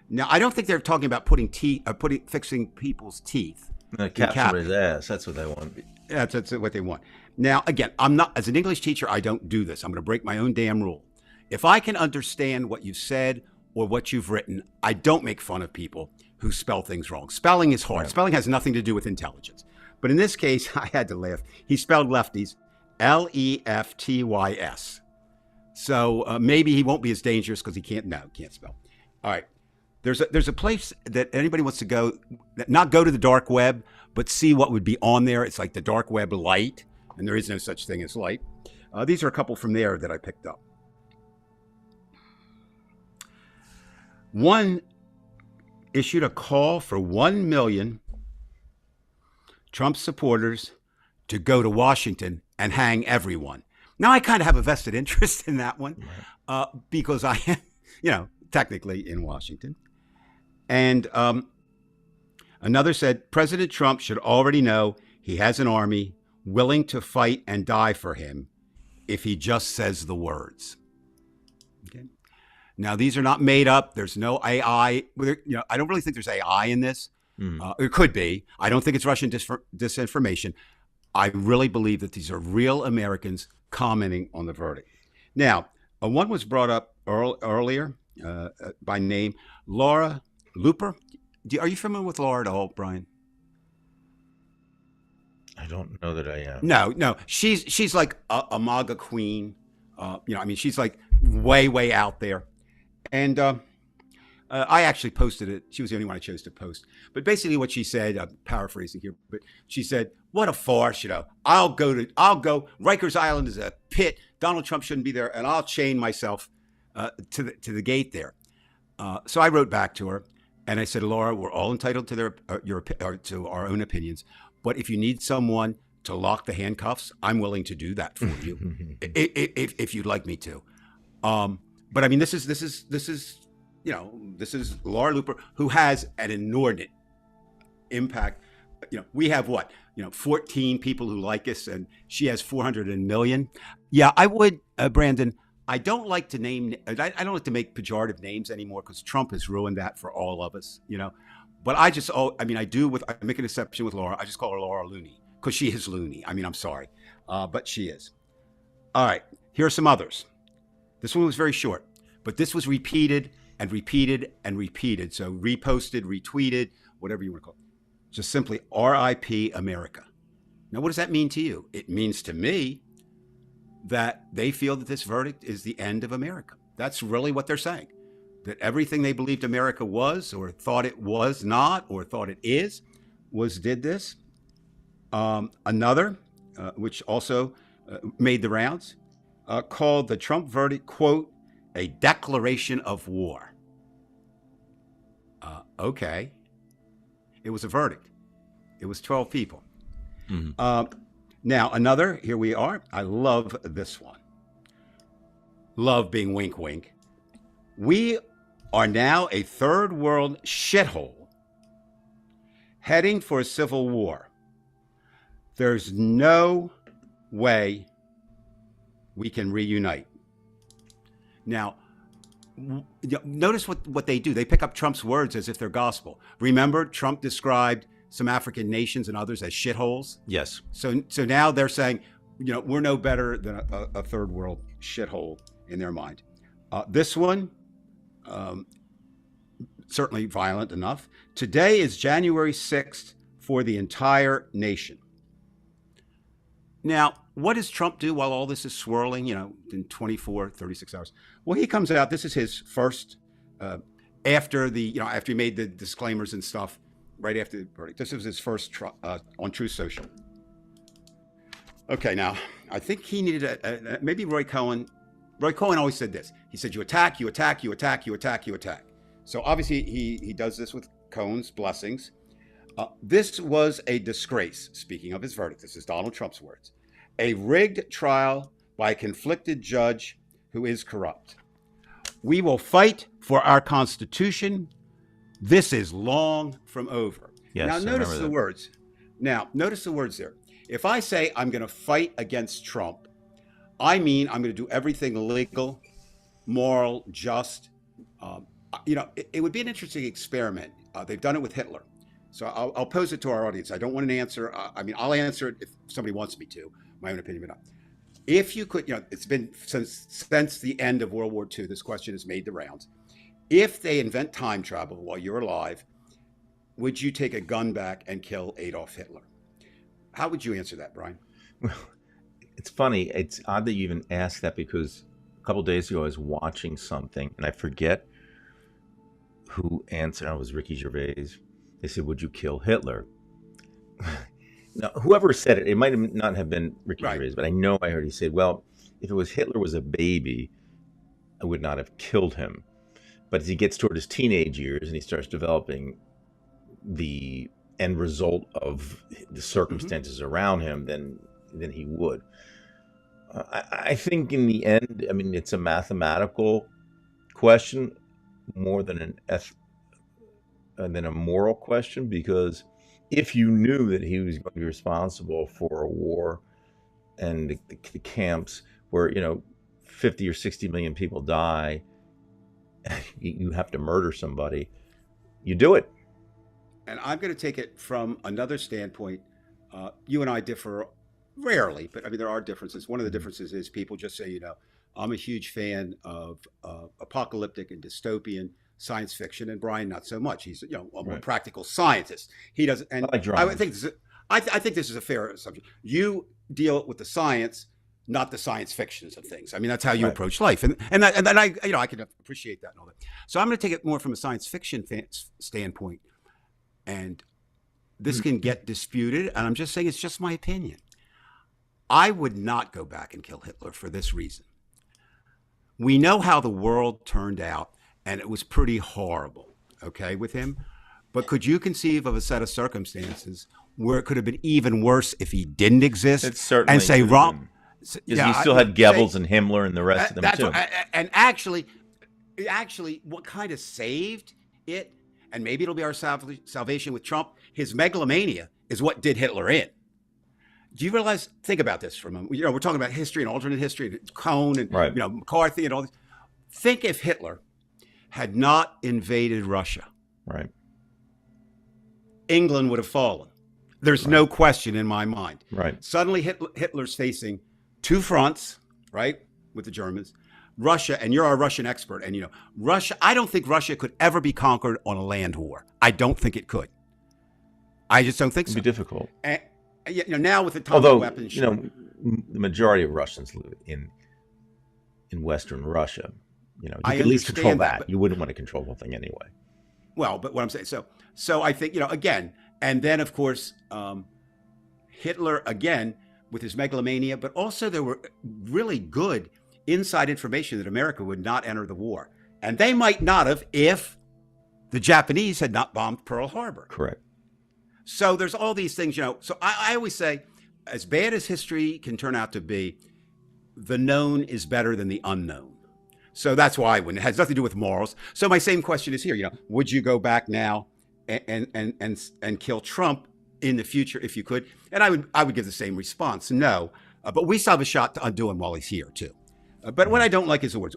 Now, I don't think they're talking about fixing people's teeth. Cap somebody's ass. That's what they want. That's what they want. Now, again, I'm not, as an English teacher, I don't do this. I'm going to break my own damn rule. If I can understand what you've said or what you've written, I don't make fun of people who spell things wrong. Spelling is hard. Right. Spelling has nothing to do with intelligence. But in this case, I had to laugh. He spelled lefties, Leftys. So maybe he won't be as dangerous because he can't spell. All right. There's a place that anybody wants to go, not go to the dark web, but see what would be on there. It's like the dark web light, and there is no such thing as light. These are a couple from there that I picked up. One issued a call for 1 million Trump supporters to go to Washington and hang everyone. Now, I kind of have a vested interest in that one because I am, technically in Washington. And another said, President Trump should already know he has an army willing to fight and die for him if he just says the words. Okay. Now, these are not made up. There's no AI. I don't really think there's AI in this. It could be. I don't think it's Russian disinformation. I really believe that these are real Americans commenting on the verdict. Now, one was brought up earlier by name, Laura Looper. Are you familiar with Laura at all, Brian? I don't know that I am. No. She's like a MAGA queen. She's like way out there. And I actually posted it. She was the only one I chose to post. But basically what she said, I'm paraphrasing here, but she said, what a farce, I'll go. Rikers Island is a pit. Donald Trump shouldn't be there, and I'll chain myself to the gate there. So I wrote back to her, and I said, Laura, we're all entitled to to our own opinions. But if you need someone to lock the handcuffs, I'm willing to do that for you, if you'd like me to. But I mean, this is Laura Looper, who has an inordinate impact we have what, 14 people who like us, and she has 400 million. Yeah, I would, Brandon. I don't like to name. I don't like to make pejorative names anymore because Trump has ruined that for all of us. But I just, I make an exception with Laura. I just call her Laura Looney because she is loony. I mean, I'm sorry, but she is. All right, here are some others. This one was very short, but this was repeated and repeated and repeated. So reposted, retweeted, whatever you want to call it. Just simply RIP America. Now, what does that mean to you? It means to me that they feel that this verdict is the end of America. That's really what they're saying. That everything they believed America was, or thought it was not, or thought it is, did this. Another, which also made the rounds, called the Trump verdict, quote, a declaration of war. Okay. It was a verdict. It was 12 people. Mm-hmm. Now, another, here we are. I love this one. Love being wink, wink. We are now a third world shithole heading for a civil war. There's no way we can reunite. Now, notice what they do. They pick up Trump's words as if they're gospel. Remember, Trump described some African nations and others as shitholes? Yes. So now they're saying, we're no better than a third world shithole in their mind. This one, certainly violent enough. Today is January 6th for the entire nation. Now, what does Trump do while all this is swirling, in 24, 36 hours? Well, he comes out. This is his first, after he made the disclaimers and stuff, right after the verdict. This was his first on Truth Social. Okay, now, I think he needed maybe Roy Cohen. Roy Cohen always said this. He said, you attack, you attack, you attack, you attack, you attack. So obviously he does this with Cohen's blessings. This was a disgrace, speaking of his verdict. This is Donald Trump's words. A rigged trial by a conflicted judge who is corrupt. We will fight for our Constitution. This is long from over. Yes, now, notice the words. Now, notice the words there. If I say I'm going to fight against Trump, I mean I'm going to do everything legal, moral, just. It would be an interesting experiment. They've done it with Hitler. So I'll pose it to our audience. I don't want an answer. I'll answer it if somebody wants me to. My own opinion, but not. If you could, it's been since the end of World War II, this question has made the rounds. If they invent time travel while you're alive, would you take a gun back and kill Adolf Hitler? How would you answer that, Brian? Well, it's funny. It's odd that you even asked that because a couple of days ago I was watching something and I forget who answered. It was Ricky Gervais. They said, would you kill Hitler? Now, whoever said it, it might not have been Ricky Gervais, but I know I heard he said, well, if it was Hitler was a baby, I would not have killed him. But as he gets toward his teenage years and he starts developing the end result of the circumstances around him, then he would. I think in the end, it's a mathematical question more than than a moral question, because if you knew that he was going to be responsible for a war and the camps where 50 or 60 million people die, you have to murder somebody, you do it. And I'm going to take it from another standpoint. You and I differ rarely, but there are differences. One of the differences is people just say, I'm a huge fan of apocalyptic and dystopian science fiction, and Brian not so much. He's a more practical scientist. He doesn't. And I think this is a fair subject. You deal with the science, not the science fictions of things. That's how you approach life, and I can appreciate that and all that. So I'm going to take it more from a science fiction standpoint, and this can get disputed. And I'm just saying it's just my opinion. I would not go back and kill Hitler for this reason. We know how the world turned out, and it was pretty horrible, with him. But could you conceive of a set of circumstances where it could have been even worse if he didn't exist? It certainly and say wrong. Because you still had Goebbels and Himmler and the rest of them too. And actually, what kind of saved it, and maybe it'll be our salvation with Trump, his megalomania is what did Hitler in. Do you realize? Think about this for a moment. We're talking about history and alternate history, and Cohn and Right. McCarthy and all this. Think if Hitler had not invaded Russia, Right. England would have fallen. There's no question in my mind. Right. Suddenly, Hitler's facing two fronts, right, with the Germans, Russia, and you're our Russian expert, and Russia. I don't think Russia could ever be conquered on a land war. I don't think it could. I just don't think It'd so. be difficult. And, now with atomic Although, weapons, the majority of Russians live in Western Russia. You I could at least control understand that, that. but- You wouldn't want to control the whole thing anyway. Well, but what I'm saying, so I think again, and then of course Hitler again with his megalomania, but also there were really good inside information that America would not enter the war, and they might not have if the Japanese had not bombed Pearl Harbor. Correct. So there's all these things, So I always say, as bad as history can turn out to be, the known is better than the unknown. So that's why when it has nothing to do with morals. So my same question is here. Would you go back now and kill Trump in the future if you could? And I would give the same response. No, but we still have a shot to undo him while he's here too. But what I don't like is the words.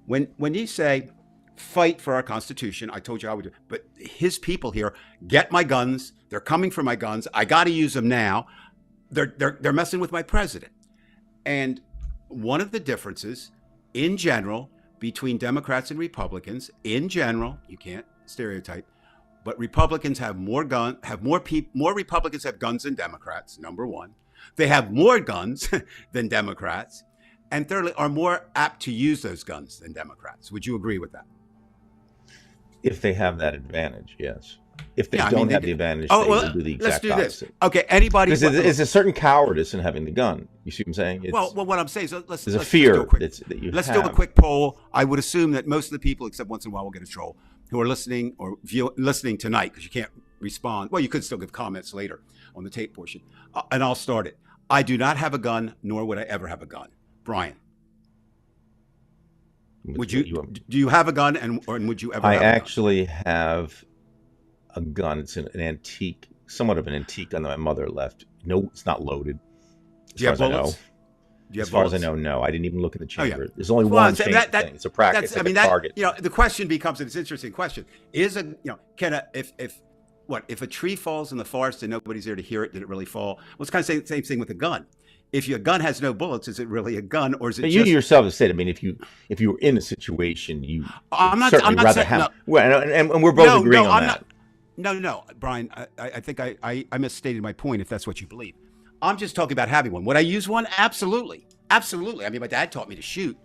When you say fight for our Constitution, I told you I would do. But his people here get my guns. They're coming for my guns. I got to use them now. They're messing with my president. And one of the differences in general between Democrats and Republicans, in general, you can't stereotype, but Republicans have more Republicans have guns than Democrats, number one. They have more guns than Democrats, and thirdly, are more apt to use those guns than Democrats. Would you agree with that? If they have that advantage, yes. If they Yeah, I don't mean, have they the do. advantage, Oh, they well, will do the let's exact do this. opposite. Okay, anybody. Because it's a certain cowardice in having the gun. You see what I'm saying? Well, what I'm saying is let's there's a let's fear do a quick, that you let's have. do a quick poll. I would assume that most of the people, except once in a while, we'll get a troll, who are listening or listening tonight, because you can't respond. Well, you could still give comments later on the tape portion, and I'll start it. I do not have a gun, nor would I ever have a gun. Brian, would you? Do you have a gun, and would you ever? I have a gun? actually have a gun. It's an antique, somewhat of an antique gun that my mother left. No, it's not loaded. Do you have as far as I know. bullets? Do you have As far as I bullets? know, no. I didn't even look in the Oh, yeah. chamber. There's only Well, one so thing. It's a practice. It's like a target. The question becomes, and it's an interesting question, is if a tree falls in the forest and nobody's there to hear it, did it really fall? Well, it's kind of the same thing with a gun. If your gun has no bullets, is it really a gun, or is it But just? you yourself have said, I mean, if you were in a situation, you I'm not- certainly I'm not rather saying- have. no. Well, and we're both agreeing on I'm that. not. No, Brian. I think I misstated my point. If that's what you believe, I'm just talking about having one. Would I use one? Absolutely. I mean, my dad taught me to shoot.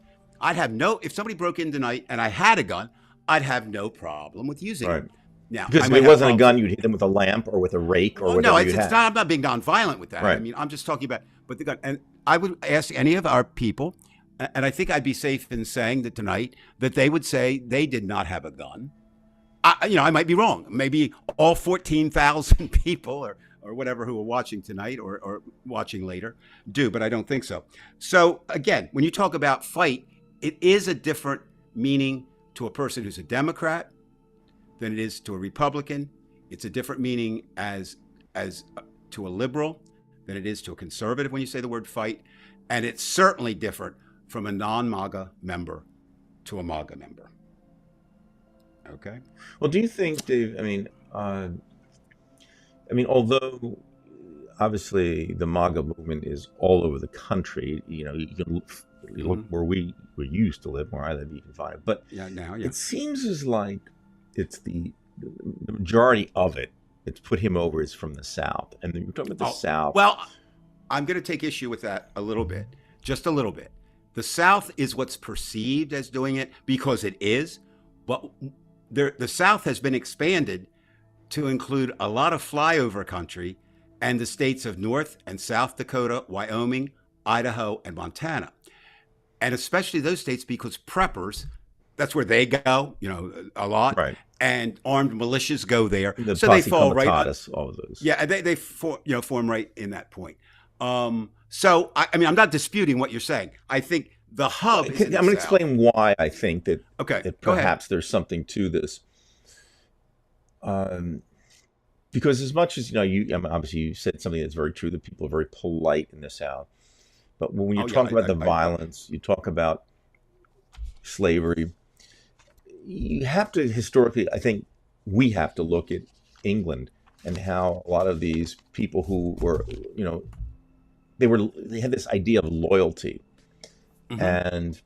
If somebody broke in tonight and I had a gun, I'd have no problem with using Right. it. Now, Because I if might it have wasn't a problems- gun, you'd hit them with a lamp or with a rake or Well, whatever no, you it's had. not. I'm not being nonviolent with that. I Right. mean, I'm just talking about. But the gun, and I would ask any of our people, and I think I'd be safe in saying that tonight that they would say they did not have a gun. I might be wrong. Maybe all 14,000 people or whatever who are watching tonight or watching later do, but I don't think so. So again, when you talk about fight, it is a different meaning to a person who's a Democrat than it is to a Republican. It's a different meaning as to a liberal than it is to a conservative when you say the word fight, and it's certainly different from a non-MAGA member to a MAGA member. Okay. Well, do you think, Dave? Although obviously the MAGA movement is all over the country, you can look where we used to live, where I live, you can find it. But it seems as like it's the majority of it. It's put him over is from the South, and you're talking about the South. Well, I'm going to take issue with that a little bit, just a little bit. The South is what's perceived as doing it because it is, but the South has been expanded to include a lot of flyover country and the states of North and South Dakota, Wyoming, Idaho, and Montana. And especially those states because preppers, that's where they go, a lot. Right. And armed militias go there. So they fall right on. All of those. Yeah, they form right in that point. So I'm not disputing what you're saying. I think the hub. I'm going to explain why I think that. Okay, that go ahead. perhaps there's something to this. because as much as I mean, obviously you said something that's very true, that people are very polite in the South. But when you Oh yeah, talk about the violence, you talk about slavery, you have to historically, I think we have to look at England and how a lot of these people who were, they had this idea of loyalty hmm and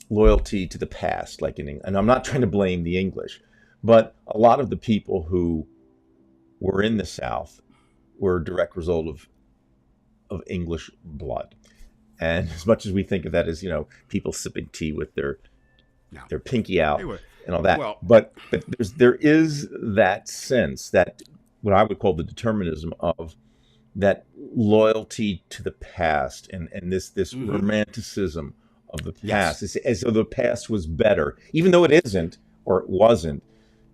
loyalty to the past, like in England. And I'm not trying to blame the English, but a lot of the people who were in the South were a direct result of English blood. And as much as we think of that as, people sipping tea with no, their pinky out they were and all that, well. but there is that sense, that what I would call the determinism of that loyalty to the past, and this hmm romanticism of the Yes, past. It's as though the past was better, even though it isn't or it wasn't.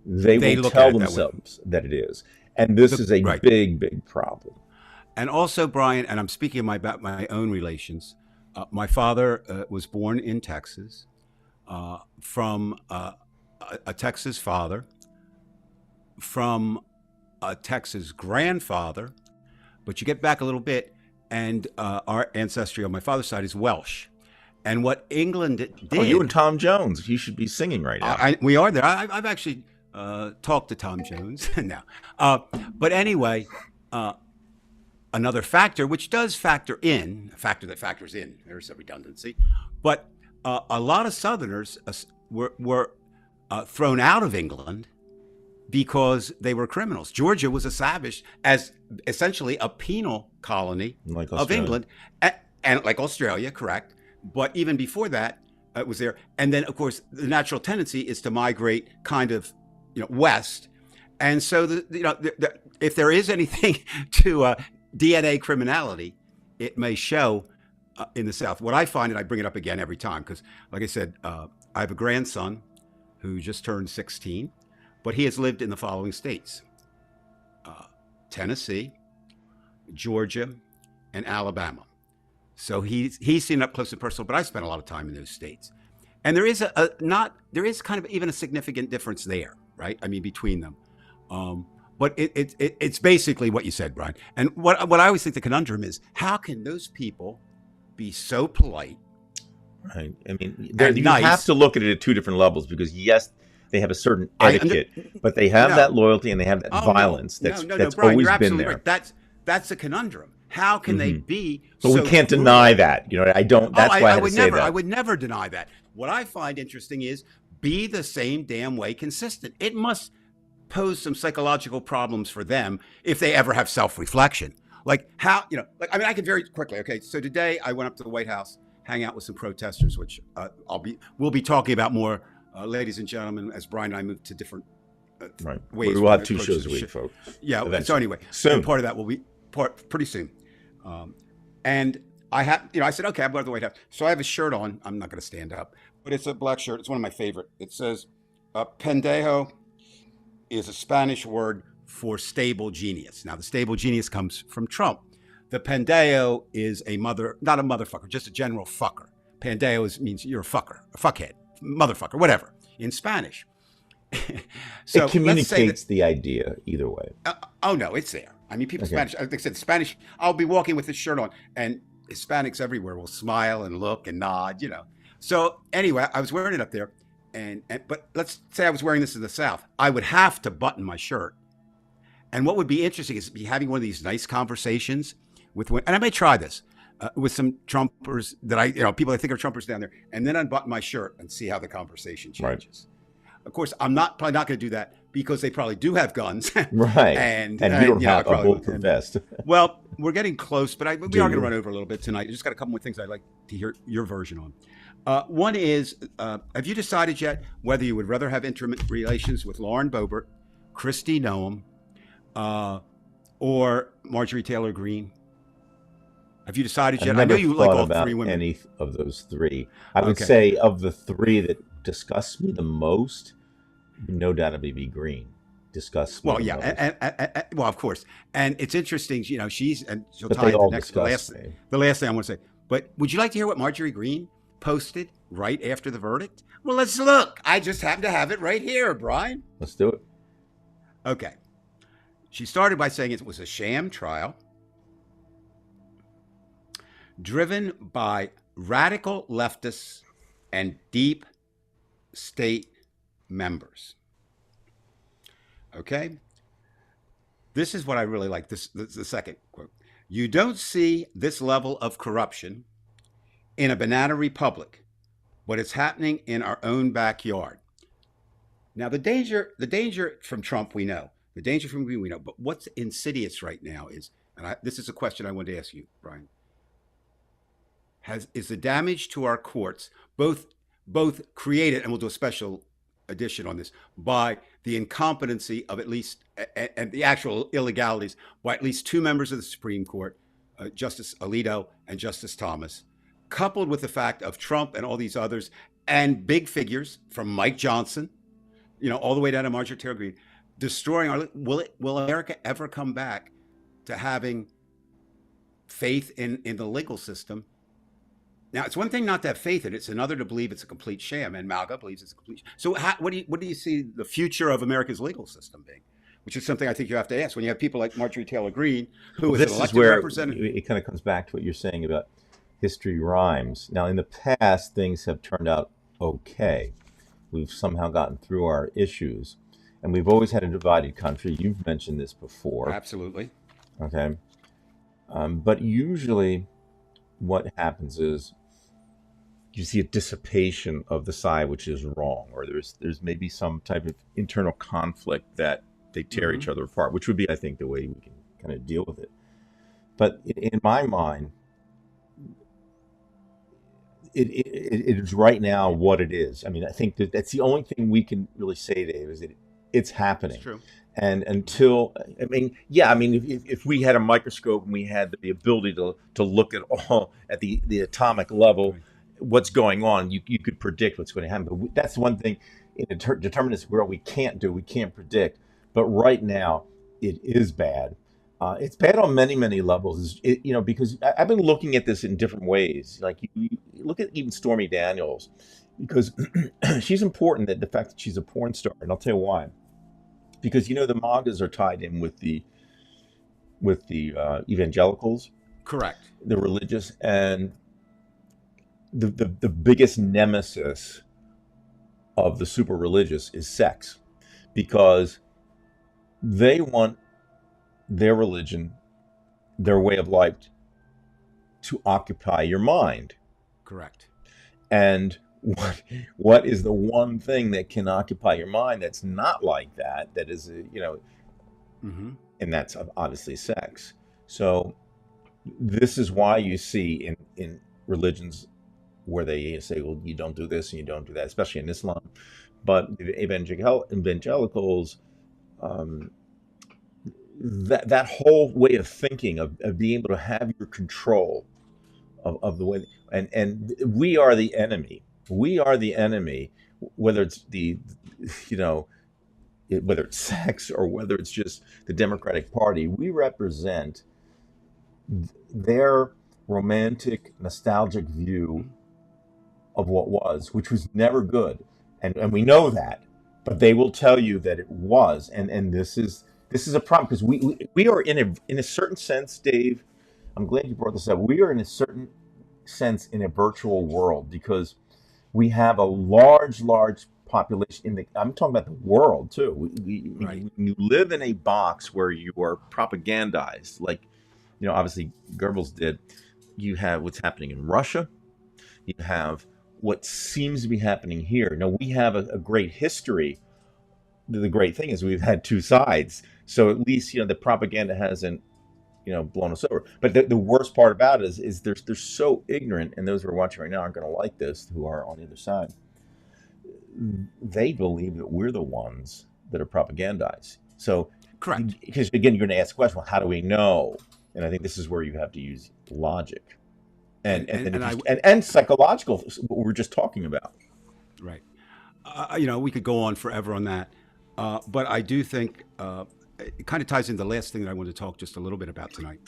They they will look at tell it that way. themselves that it is, and this is a Right. big problem. And also, Brian, and I'm speaking about my own relations. My father was born in Texas from a Texas father, from a Texas grandfather. But you get back a little bit, and our ancestry on my father's side is Welsh. And what England Oh, you and did, Tom Jones, you should be singing right now. we are there. I've actually talked to Tom Jones now. But anyway, uh, another factor, which does factor in, a factor that factors in, there's a redundancy, but a lot of Southerners were thrown out of England because they were criminals. Georgia was established as essentially a penal colony Like of Australia. England, and like Australia, correct? But even before that, it was there. And then, of course, the natural tendency is to migrate kind of, west. And so, if there is anything to DNA criminality, it may show in the South. What I find, and I bring it up again every time, because, like I said, I have a grandson who just turned 16, but he has lived in the following states: Tennessee, Georgia, and Alabama. So he's seen it up close and personal, but I spent a lot of time in those states. And there is there is kind of even a significant difference there, right? I mean, between them. But it's basically what you said, Brian. And what I always think the conundrum is, how can those people be so polite Right. I mean, and you have nice? to look at it at two different levels, because yes, they have a certain I etiquette, but they have no. that loyalty and they have that Oh violence no, that's no, Brian, always you're been absolutely there. right. That's a conundrum. How can they be But we so can't brutal? deny that. I don't. Oh, That's why I I had to would say never. I that. would never deny that. What I find interesting is, be the same damn way consistent. It must pose some psychological problems for them if they ever have self-reflection. Like how, I mean, I can very quickly. Okay, so today I went up to the White House, hang out with some protesters, which we'll be talking about more, ladies and gentlemen, as Brian and I move to different Right. ways. We will have we two approach shows a this week, shit. folks. Yeah. So Eventually. anyway, Soon. and part of that will be pretty soon. And I have, I said, okay, I'm going to the White House. So I have a shirt on. I'm not going to stand up, but it's a black shirt. It's one of my favorite. It says, pendejo is a Spanish word for stable genius. Now, the stable genius comes from Trump. The pendejo is not a motherfucker, just a general fucker. Pendejo means you're a fucker, a fuckhead, motherfucker, whatever, in Spanish. So It communicates the idea either way. oh no, it's there. I mean, people Okay. Spanish. Like I said, Spanish. I'll be walking with this shirt on, and Hispanics everywhere will smile and look and nod. So anyway, I was wearing it up there, but let's say I was wearing this in the South, I would have to button my shirt. And what would be interesting is be having one of these nice conversations and I may try this with some Trumpers that people I think are Trumpers down there, and then unbutton my shirt and see how the conversation Right. changes. Of course, I'm probably not going to do that because they probably do have guns. Right. And you don't I have a probably bulletproof wouldn't. vest. Well, we're getting close, but we Do are going you? to run over a little bit tonight. I just got a couple more things I'd like to hear your version on. One is, have you decided yet whether you would rather have intimate relations with Lauren Boebert, Kristi Noem, or Marjorie Taylor Greene? Have you decided I've yet? I know never you like thought all about three women. any of those three. I would Okay. say of the three that disgust me the most, no doubt it'd be Green. Disgust me Well, the yeah, most. well, of course, and it's interesting. She'll But tie they all into the disgust last me. the last thing I want to say. But would you like to hear what Marjorie Greene posted right after the verdict? Well, let's look. I just happen to have it right here, Brian. Let's do it. Okay. She started by saying it was a sham trial driven by radical leftists and deep state members. Okay? This is what I really like. This the second quote. You don't see this level of corruption in a banana republic, but it's happening in our own backyard. Now the danger from Trump we know. The danger from Green we know. But what's insidious right now is, and this is a question I wanted to ask you, Brian. Is the damage to our courts both created, and we'll do a special edition on this, by the incompetency of at least and the actual illegalities by at least two members of the Supreme Court, Justice Alito and Justice Thomas, coupled with the fact of Trump and all these others and big figures from Mike Johnson, all the way down to Marjorie Taylor Greene, destroying our. Will America ever come back to having faith in the legal system? Now, it's one thing not to have faith in it. It's another to believe it's a complete sham, and MAGA believes it's a complete sham. So what do you see the future of America's legal system being? Which is something I think you have to ask when you have people like Marjorie Taylor Greene, who is an elected representative. It kind of comes back to what you're saying about history rhymes. Now, in the past, things have turned out okay. We've somehow gotten through our issues, and we've always had a divided country. You've mentioned this before. Absolutely. Okay. But usually what happens is you see a dissipation of the side which is wrong, or there's maybe some type of internal conflict that they tear each other apart, which would be, I think, the way we can kind of deal with it. But in my mind, it is right now what it is. I mean, I think that's the only thing we can really say, Dave, is that it's happening. It's true. And until, if we had a microscope and we had the ability to look at the atomic level, what's going on, you could predict what's going to happen. But that's one thing in a determinist world we can't predict. But right now, it is bad. It's bad on many, many levels. Because I've been looking at this in different ways. Like you look at even Stormy Daniels, because she's important. That the fact that she's a porn star, and I'll tell you why. Because the MAGAs are tied in with the evangelicals, correct? The religious, and the biggest nemesis of the super religious is sex, because they want their religion, their way of life, to occupy your mind. Correct. And what is the one thing that can occupy your mind that's not like that? That is, and that's obviously sex. So this is why you see in religions where they say, well, you don't do this and you don't do that, especially in Islam. But the evangelicals, that whole way of thinking of being able to have your control of the way, and we are the enemy. We are the enemy, whether it's whether it's sex or whether it's just the Democratic Party. We represent their romantic, nostalgic view of what was, which was never good, and we know that. But they will tell you that it was, and this is a problem, because we are in a certain sense, Dave. I'm glad you brought this up. We are in a certain sense in a virtual world, because we have a large population I'm talking about the world too. Right. When you live in a box where you are propagandized, like, obviously Goebbels did, you have what's happening in Russia. You have what seems to be happening here. Now, we have a great history. The great thing is we've had two sides. So at least, the propaganda hasn't, blown us over. But the worst part about it is they're so ignorant, and those who are watching right now aren't going to like this, who are on the other side. They believe that we're the ones that are propagandized. So, correct. Because again, you're going to ask the question, well, how do we know? And I think this is where you have to use logic and psychological, what we were just talking about. Right. We could go on forever on that. But I do think it kind of ties into the last thing that I want to talk just a little bit about tonight,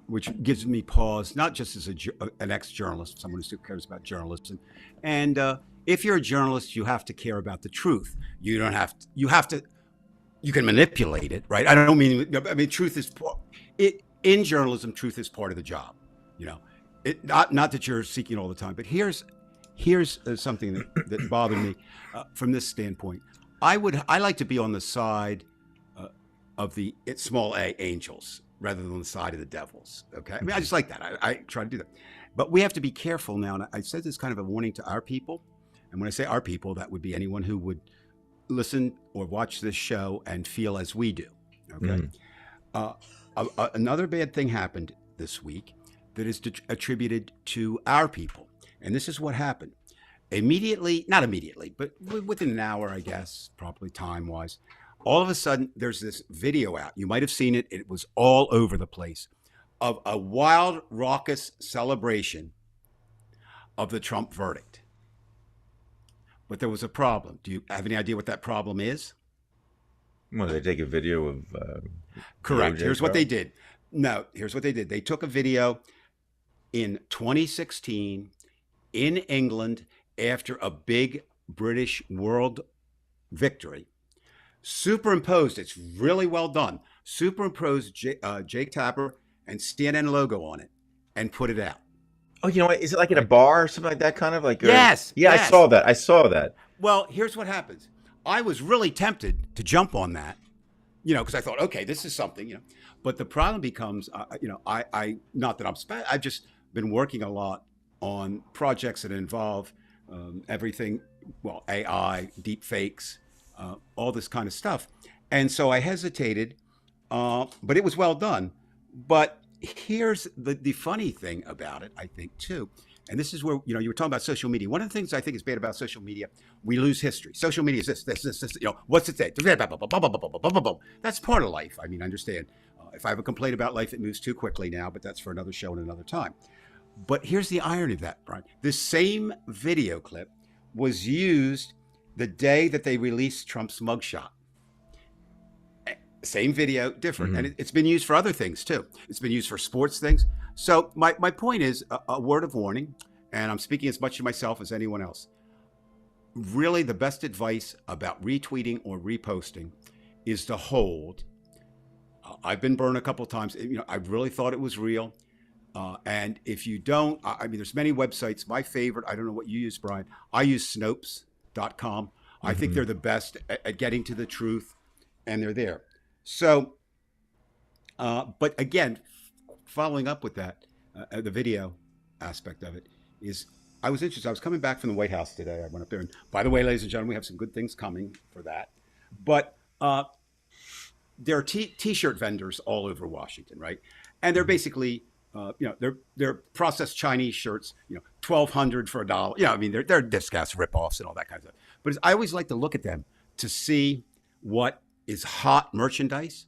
which gives me pause, not just as an ex-journalist, someone who still cares about journalism. And if you're a journalist, you have to care about the truth. You have to you can manipulate it, right? I mean, truth is it in journalism. Truth is part of the job, you know. It not that you're seeking all the time, but here's something that bothered me from this standpoint. I like to be on the side of the small a angels rather than on the side of the devils. Okay, I mean, I just like that. I try to do that, but we have to be careful now. And I said this kind of a warning to our people, and when I say our people, that would be anyone who would listen or watch this show and feel as we do. Okay. Another bad thing happened this week that is attributed to our people, and this is what happened. Not immediately, but within an hour, I guess, probably time-wise, all of a sudden, there's this video out. You might have seen it. It was all over the place of a wild, raucous celebration of the Trump verdict. But there was a problem. Do you have any idea what that problem is? Well, they take a video of. Correct. Here's what they did. No, here's what they did. They took a video in 2016 in England after a big British world victory. Superimposed, it's really well done. Superimposed Jake Tapper and CNN logo on it and put it out. Oh, you know what? Is it like in a bar or something like that? Kind of like. Yes. Yeah, yes. I saw that. Well, here's what happens. I was really tempted to jump on that, you know, because I thought, okay, this is something, you know. But the problem becomes, you know, I not that I've just been working a lot on projects that involve everything, well, AI, deep fakes, all this kind of stuff. And so I hesitated, but it was well done. But here's the funny thing about it, I think, too. And this is where, you know, you were talking about social media. One of the things I think is bad about social media, we lose history. Social media is this, you know, what's it say? That's part of life. I mean, I understand. If I have a complaint about life, it moves too quickly now, but that's for another show and another time. But here's the irony of that, Brian. This same video clip was used the day that they released Trump's mugshot. Same video, different. And it's been used for other things too. It's been used for sports things. So my point is a word of warning, and I'm speaking as much to myself as anyone else. Really, the best advice about retweeting or reposting is to hold. I've been burned a couple of times. You know, I really thought it was real. And if you don't, I mean, there's many websites. My favorite, I don't know what you use, Brian. I use Snopes.com. I think they're the best at getting to the truth, and they're there. So, but again, following up with that, the video aspect of it is, I was interested. I was coming back from the White House today. I went up there, and by the way, ladies and gentlemen, we have some good things coming for that. But there are t-shirt vendors all over Washington, right? And they're basically, you know, they're processed Chinese shirts, you know, $1,200 for $1. You know, I mean, they're discounts, ripoffs, and all that kind of stuff. But I always like to look at them to see what is hot merchandise.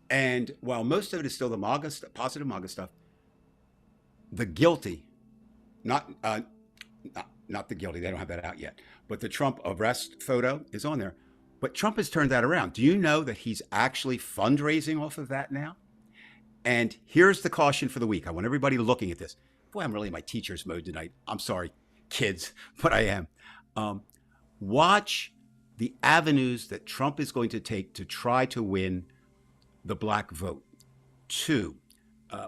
And while most of it is still the MAGA stuff, positive MAGA stuff, the guilty, not the guilty, they don't have that out yet, but the Trump arrest photo is on there. But Trump has turned that around. Do you know that he's actually fundraising off of that now? And here's the caution for the week. I want everybody looking at this. Boy, I'm really in my teacher's mode tonight. I'm sorry, kids, but I am. Watch the avenues that Trump is going to take to try to win the black vote. Two,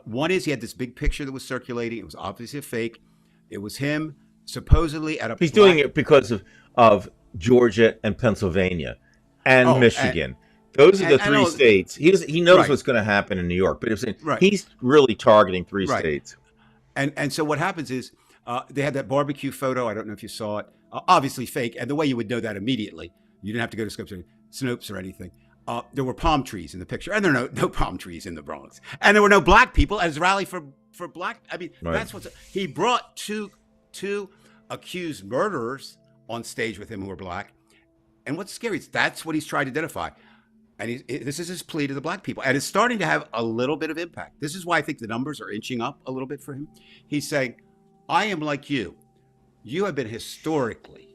one is he had this big picture that was circulating. It was obviously a fake. It was him supposedly at a. He's doing it because of Georgia and Pennsylvania and Michigan. Those are the three states. He knows what's going to happen in New York, but he's really targeting three states. And so what happens is they had that barbecue photo. I don't know if you saw it. Obviously fake. And the way you would know that immediately, you didn't have to go to Snopes or anything. There were palm trees in the picture, and there are no palm trees in the Bronx. And there were no black people at his rally for black. I mean, that's what's. He brought two accused murderers on stage with him who were black. And what's scary is that's what he's trying to identify. And this is his plea to the black people. And it's starting to have a little bit of impact. This is why I think the numbers are inching up a little bit for him. He's saying, I am like you. You have been historically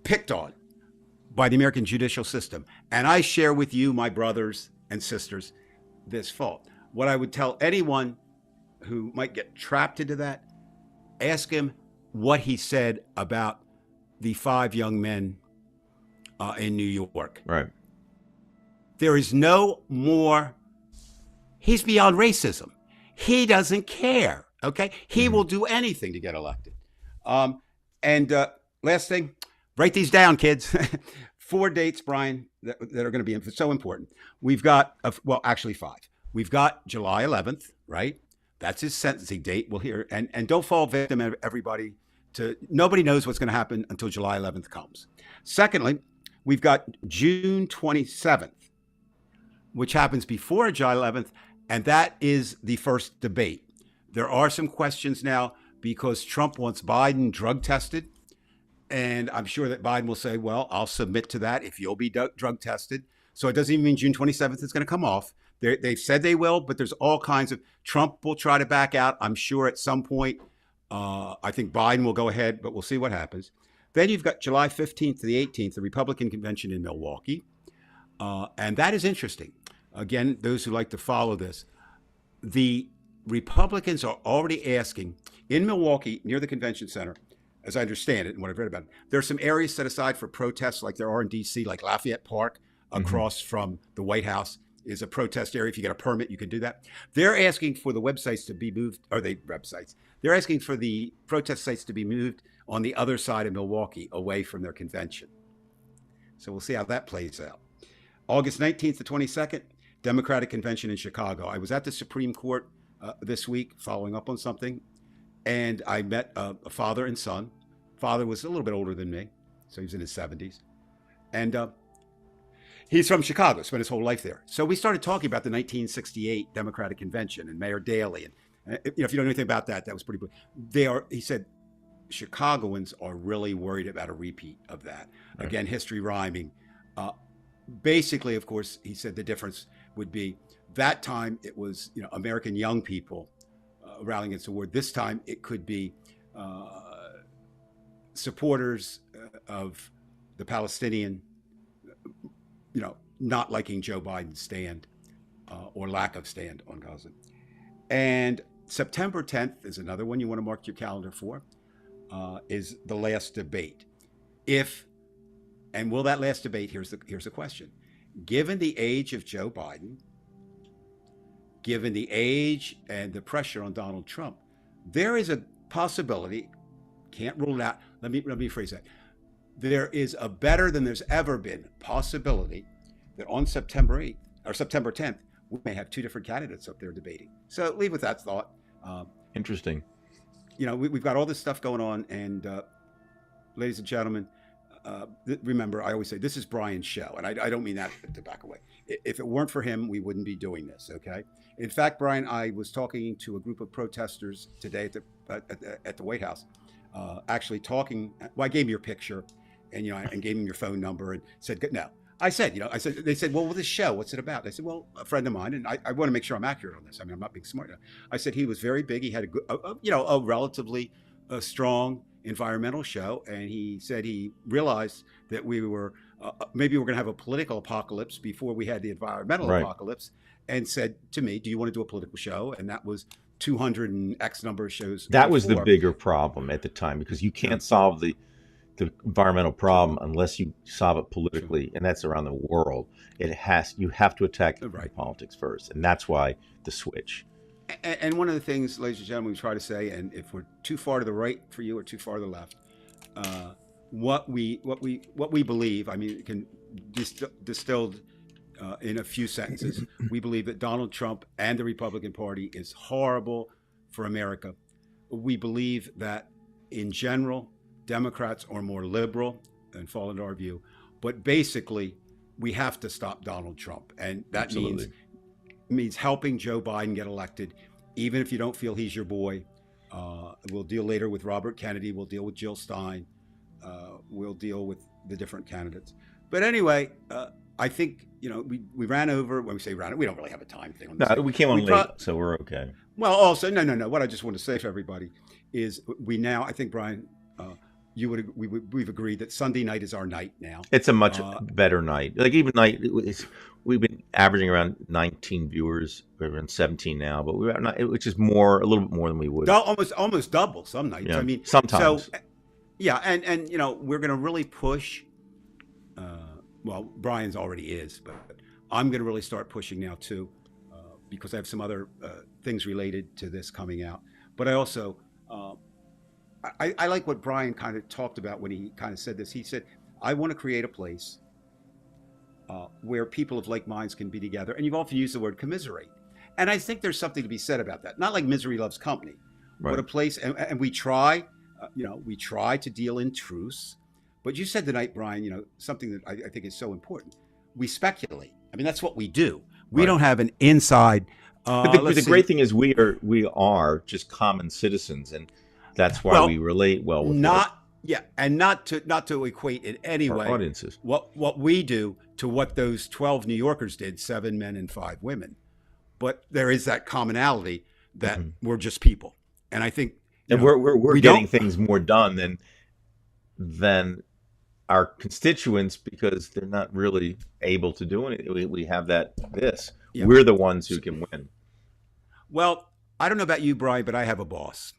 picked on by the American judicial system. And I share with you, my brothers and sisters, this fault. What I would tell anyone who might get trapped into that, ask him what he said about the 5 young men in New York. Right. There is no more. He's beyond racism. He doesn't care. Okay, he will do anything to get elected. And last thing, write these down, kids. 4 dates, Brian, that are going to be so important. We've got, actually 5. We've got July 11th, right? That's his sentencing date. We'll hear, and don't fall victim, everybody. Nobody knows what's going to happen until July 11th comes. Secondly, we've got June 27th, which happens before July 11th, and that is the first debate. There are some questions now because Trump wants Biden drug tested. And I'm sure that Biden will say, well, I'll submit to that if you'll be drug tested. So it doesn't even mean June 27th is going to come off. They've said they will, but there's all kinds of, Trump will try to back out. I'm sure at some point, I think Biden will go ahead, but we'll see what happens. Then you've got July 15th to the 18th, the Republican convention in Milwaukee. And that is interesting. Again, those who like to follow this, the Republicans are already asking in Milwaukee near the convention center, as I understand it and what I've read about it, there are some areas set aside for protests like there are in D.C., like Lafayette Park across from the White House is a protest area. If you get a permit, you can do that. They're asking for the websites to be moved, they're asking for the protest sites to be moved on the other side of Milwaukee, away from their convention. So we'll see how that plays out. August 19th to 22nd, Democratic convention in Chicago. I was at the Supreme Court this week following up on something, and I met a father and son. Father was a little bit older than me, so he was in his 70s. And he's from Chicago, spent his whole life there. So we started talking about the 1968 Democratic Convention and Mayor Daley. And if you don't know anything about that, that was pretty good. He said, Chicagoans are really worried about a repeat of that. Right. Again, history rhyming. Basically, of course, he said the difference would be that time it was American young people rallying against the war. This time it could be supporters of the Palestinian, not liking Joe Biden's stand or lack of stand on Gaza. And September 10th is another one you want to mark your calendar for, is the last debate. And will that last debate, here's the question. Given the age of Joe Biden, given the age and the pressure on Donald Trump, there is a possibility, can't rule it out. Let me rephrase that. There is a better than there's ever been possibility that on September 8th or September 10th, we may have 2 different candidates up there debating. So leave with that thought. Interesting. We've got all this stuff going on, and ladies and gentlemen, remember, I always say this is Brian's show, and I don't mean that to back away. If it weren't for him, we wouldn't be doing this, okay? In fact, Brian, I was talking to a group of protesters today at the White House, actually talking. Well, I gave him your picture, and and gave him your phone number, and said, no. I said, they said, well, with this show, what's it about? I said, well, a friend of mine, and I want to make sure I'm accurate on this. I mean, I'm not being smart. I said he was very big. He had a relatively strong environmental show, and he said he realized that we were maybe we're going to have a political apocalypse before we had the environmental apocalypse, and said to me, do you want to do a political show? And that was 200 and X number of shows. That was the bigger problem at the time, because you can't solve the environmental problem unless you solve it politically, and that's around the world. You have to attack politics first, and that's why the switch. And one of the things, ladies and gentlemen, we try to say, and if we're too far to the right for you or too far to the left, what we believe, I mean, it can distilled in a few sentences. We believe that Donald Trump and the Republican Party is horrible for America. We believe that in general, Democrats are more liberal and fall into our view, but basically we have to stop Donald Trump, and that means helping Joe Biden get elected, even if you don't feel he's your boy. We'll deal later with Robert Kennedy. We'll deal with Jill Stein. We'll deal with the different candidates. But anyway, I think we ran over. When we say ran, we don't really have a time thing on this. No, we came on late, so we're okay. Well, also no. What I just want to say to everybody is we now, I think, Brian, we've agreed that Sunday night is our night now. It's a much better night. Like even night, we've been averaging around 19 viewers. We're around 17 now, but which is a little bit more than we would. Almost double some nights. Yeah, I mean, sometimes. So, yeah, and we're going to really push well, Brian's already is, but I'm going to really start pushing now too, because I have some other things related to this coming out. But I also, I like what Brian kind of talked about when he kind of said this. He said, I want to create a place where people of like minds can be together. And you've often used the word commiserate. And I think there's something to be said about that. Not like misery loves company, Right. but a place, and we try, we try to deal in truths. But you said tonight, Brian, something that I think is so important. We speculate. I mean, that's what we do. We Right. don't have an inside. But the great thing is we are just common citizens, and that's why Well, we relate well with and not to equate in any our way audiences. what we do to what those 12 New Yorkers did, 7 men and 5 women. But there is that commonality that we're just people, and I think And we're we getting don't- things more done than our constituents because they're not really able to do it. We have this. Yeah. We're the ones who can win. Well, I don't know about you, Brian, but I have a boss.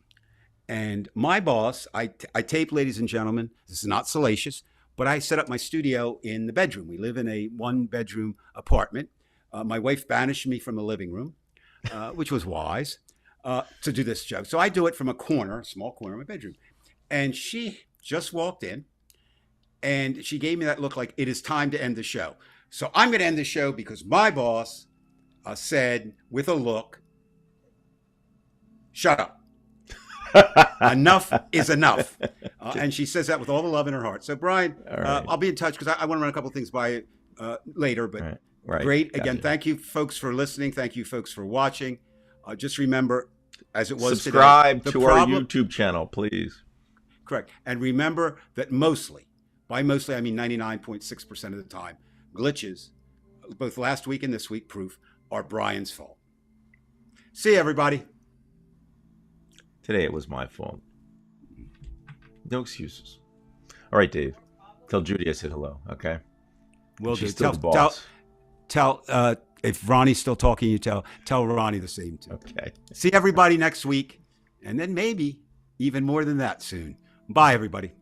And my boss, I tape, ladies and gentlemen, this is not salacious, but I set up my studio in the bedroom. We live in a 1-bedroom apartment. My wife banished me from the living room, which was wise, to do this joke. So I do it from a small corner of my bedroom. And she just walked in and she gave me that look like it is time to end the show. So I'm going to end the show because my boss said with a look, shut up. Enough is enough. And she says that with all the love in her heart. So, Brian, All right. I'll be in touch because I want to run a couple of things by you later. But Right. great. Again, Gotcha. thank you, folks, for listening. Thank you, folks, for watching. Just remember, as it was Subscribe today, to our YouTube channel, please. Correct. And remember that mostly, by mostly, I mean 99.6% of the time, glitches, both last week and this week, proof, are Brian's fault. See you, everybody. Today it was my fault. No excuses. All right, Dave. Tell Judy I said hello, okay? Will She's do. still the boss. Tell if Ronnie's still talking, you tell Ronnie the same too. Okay. See everybody next week, and then maybe even more than that soon. Bye, everybody.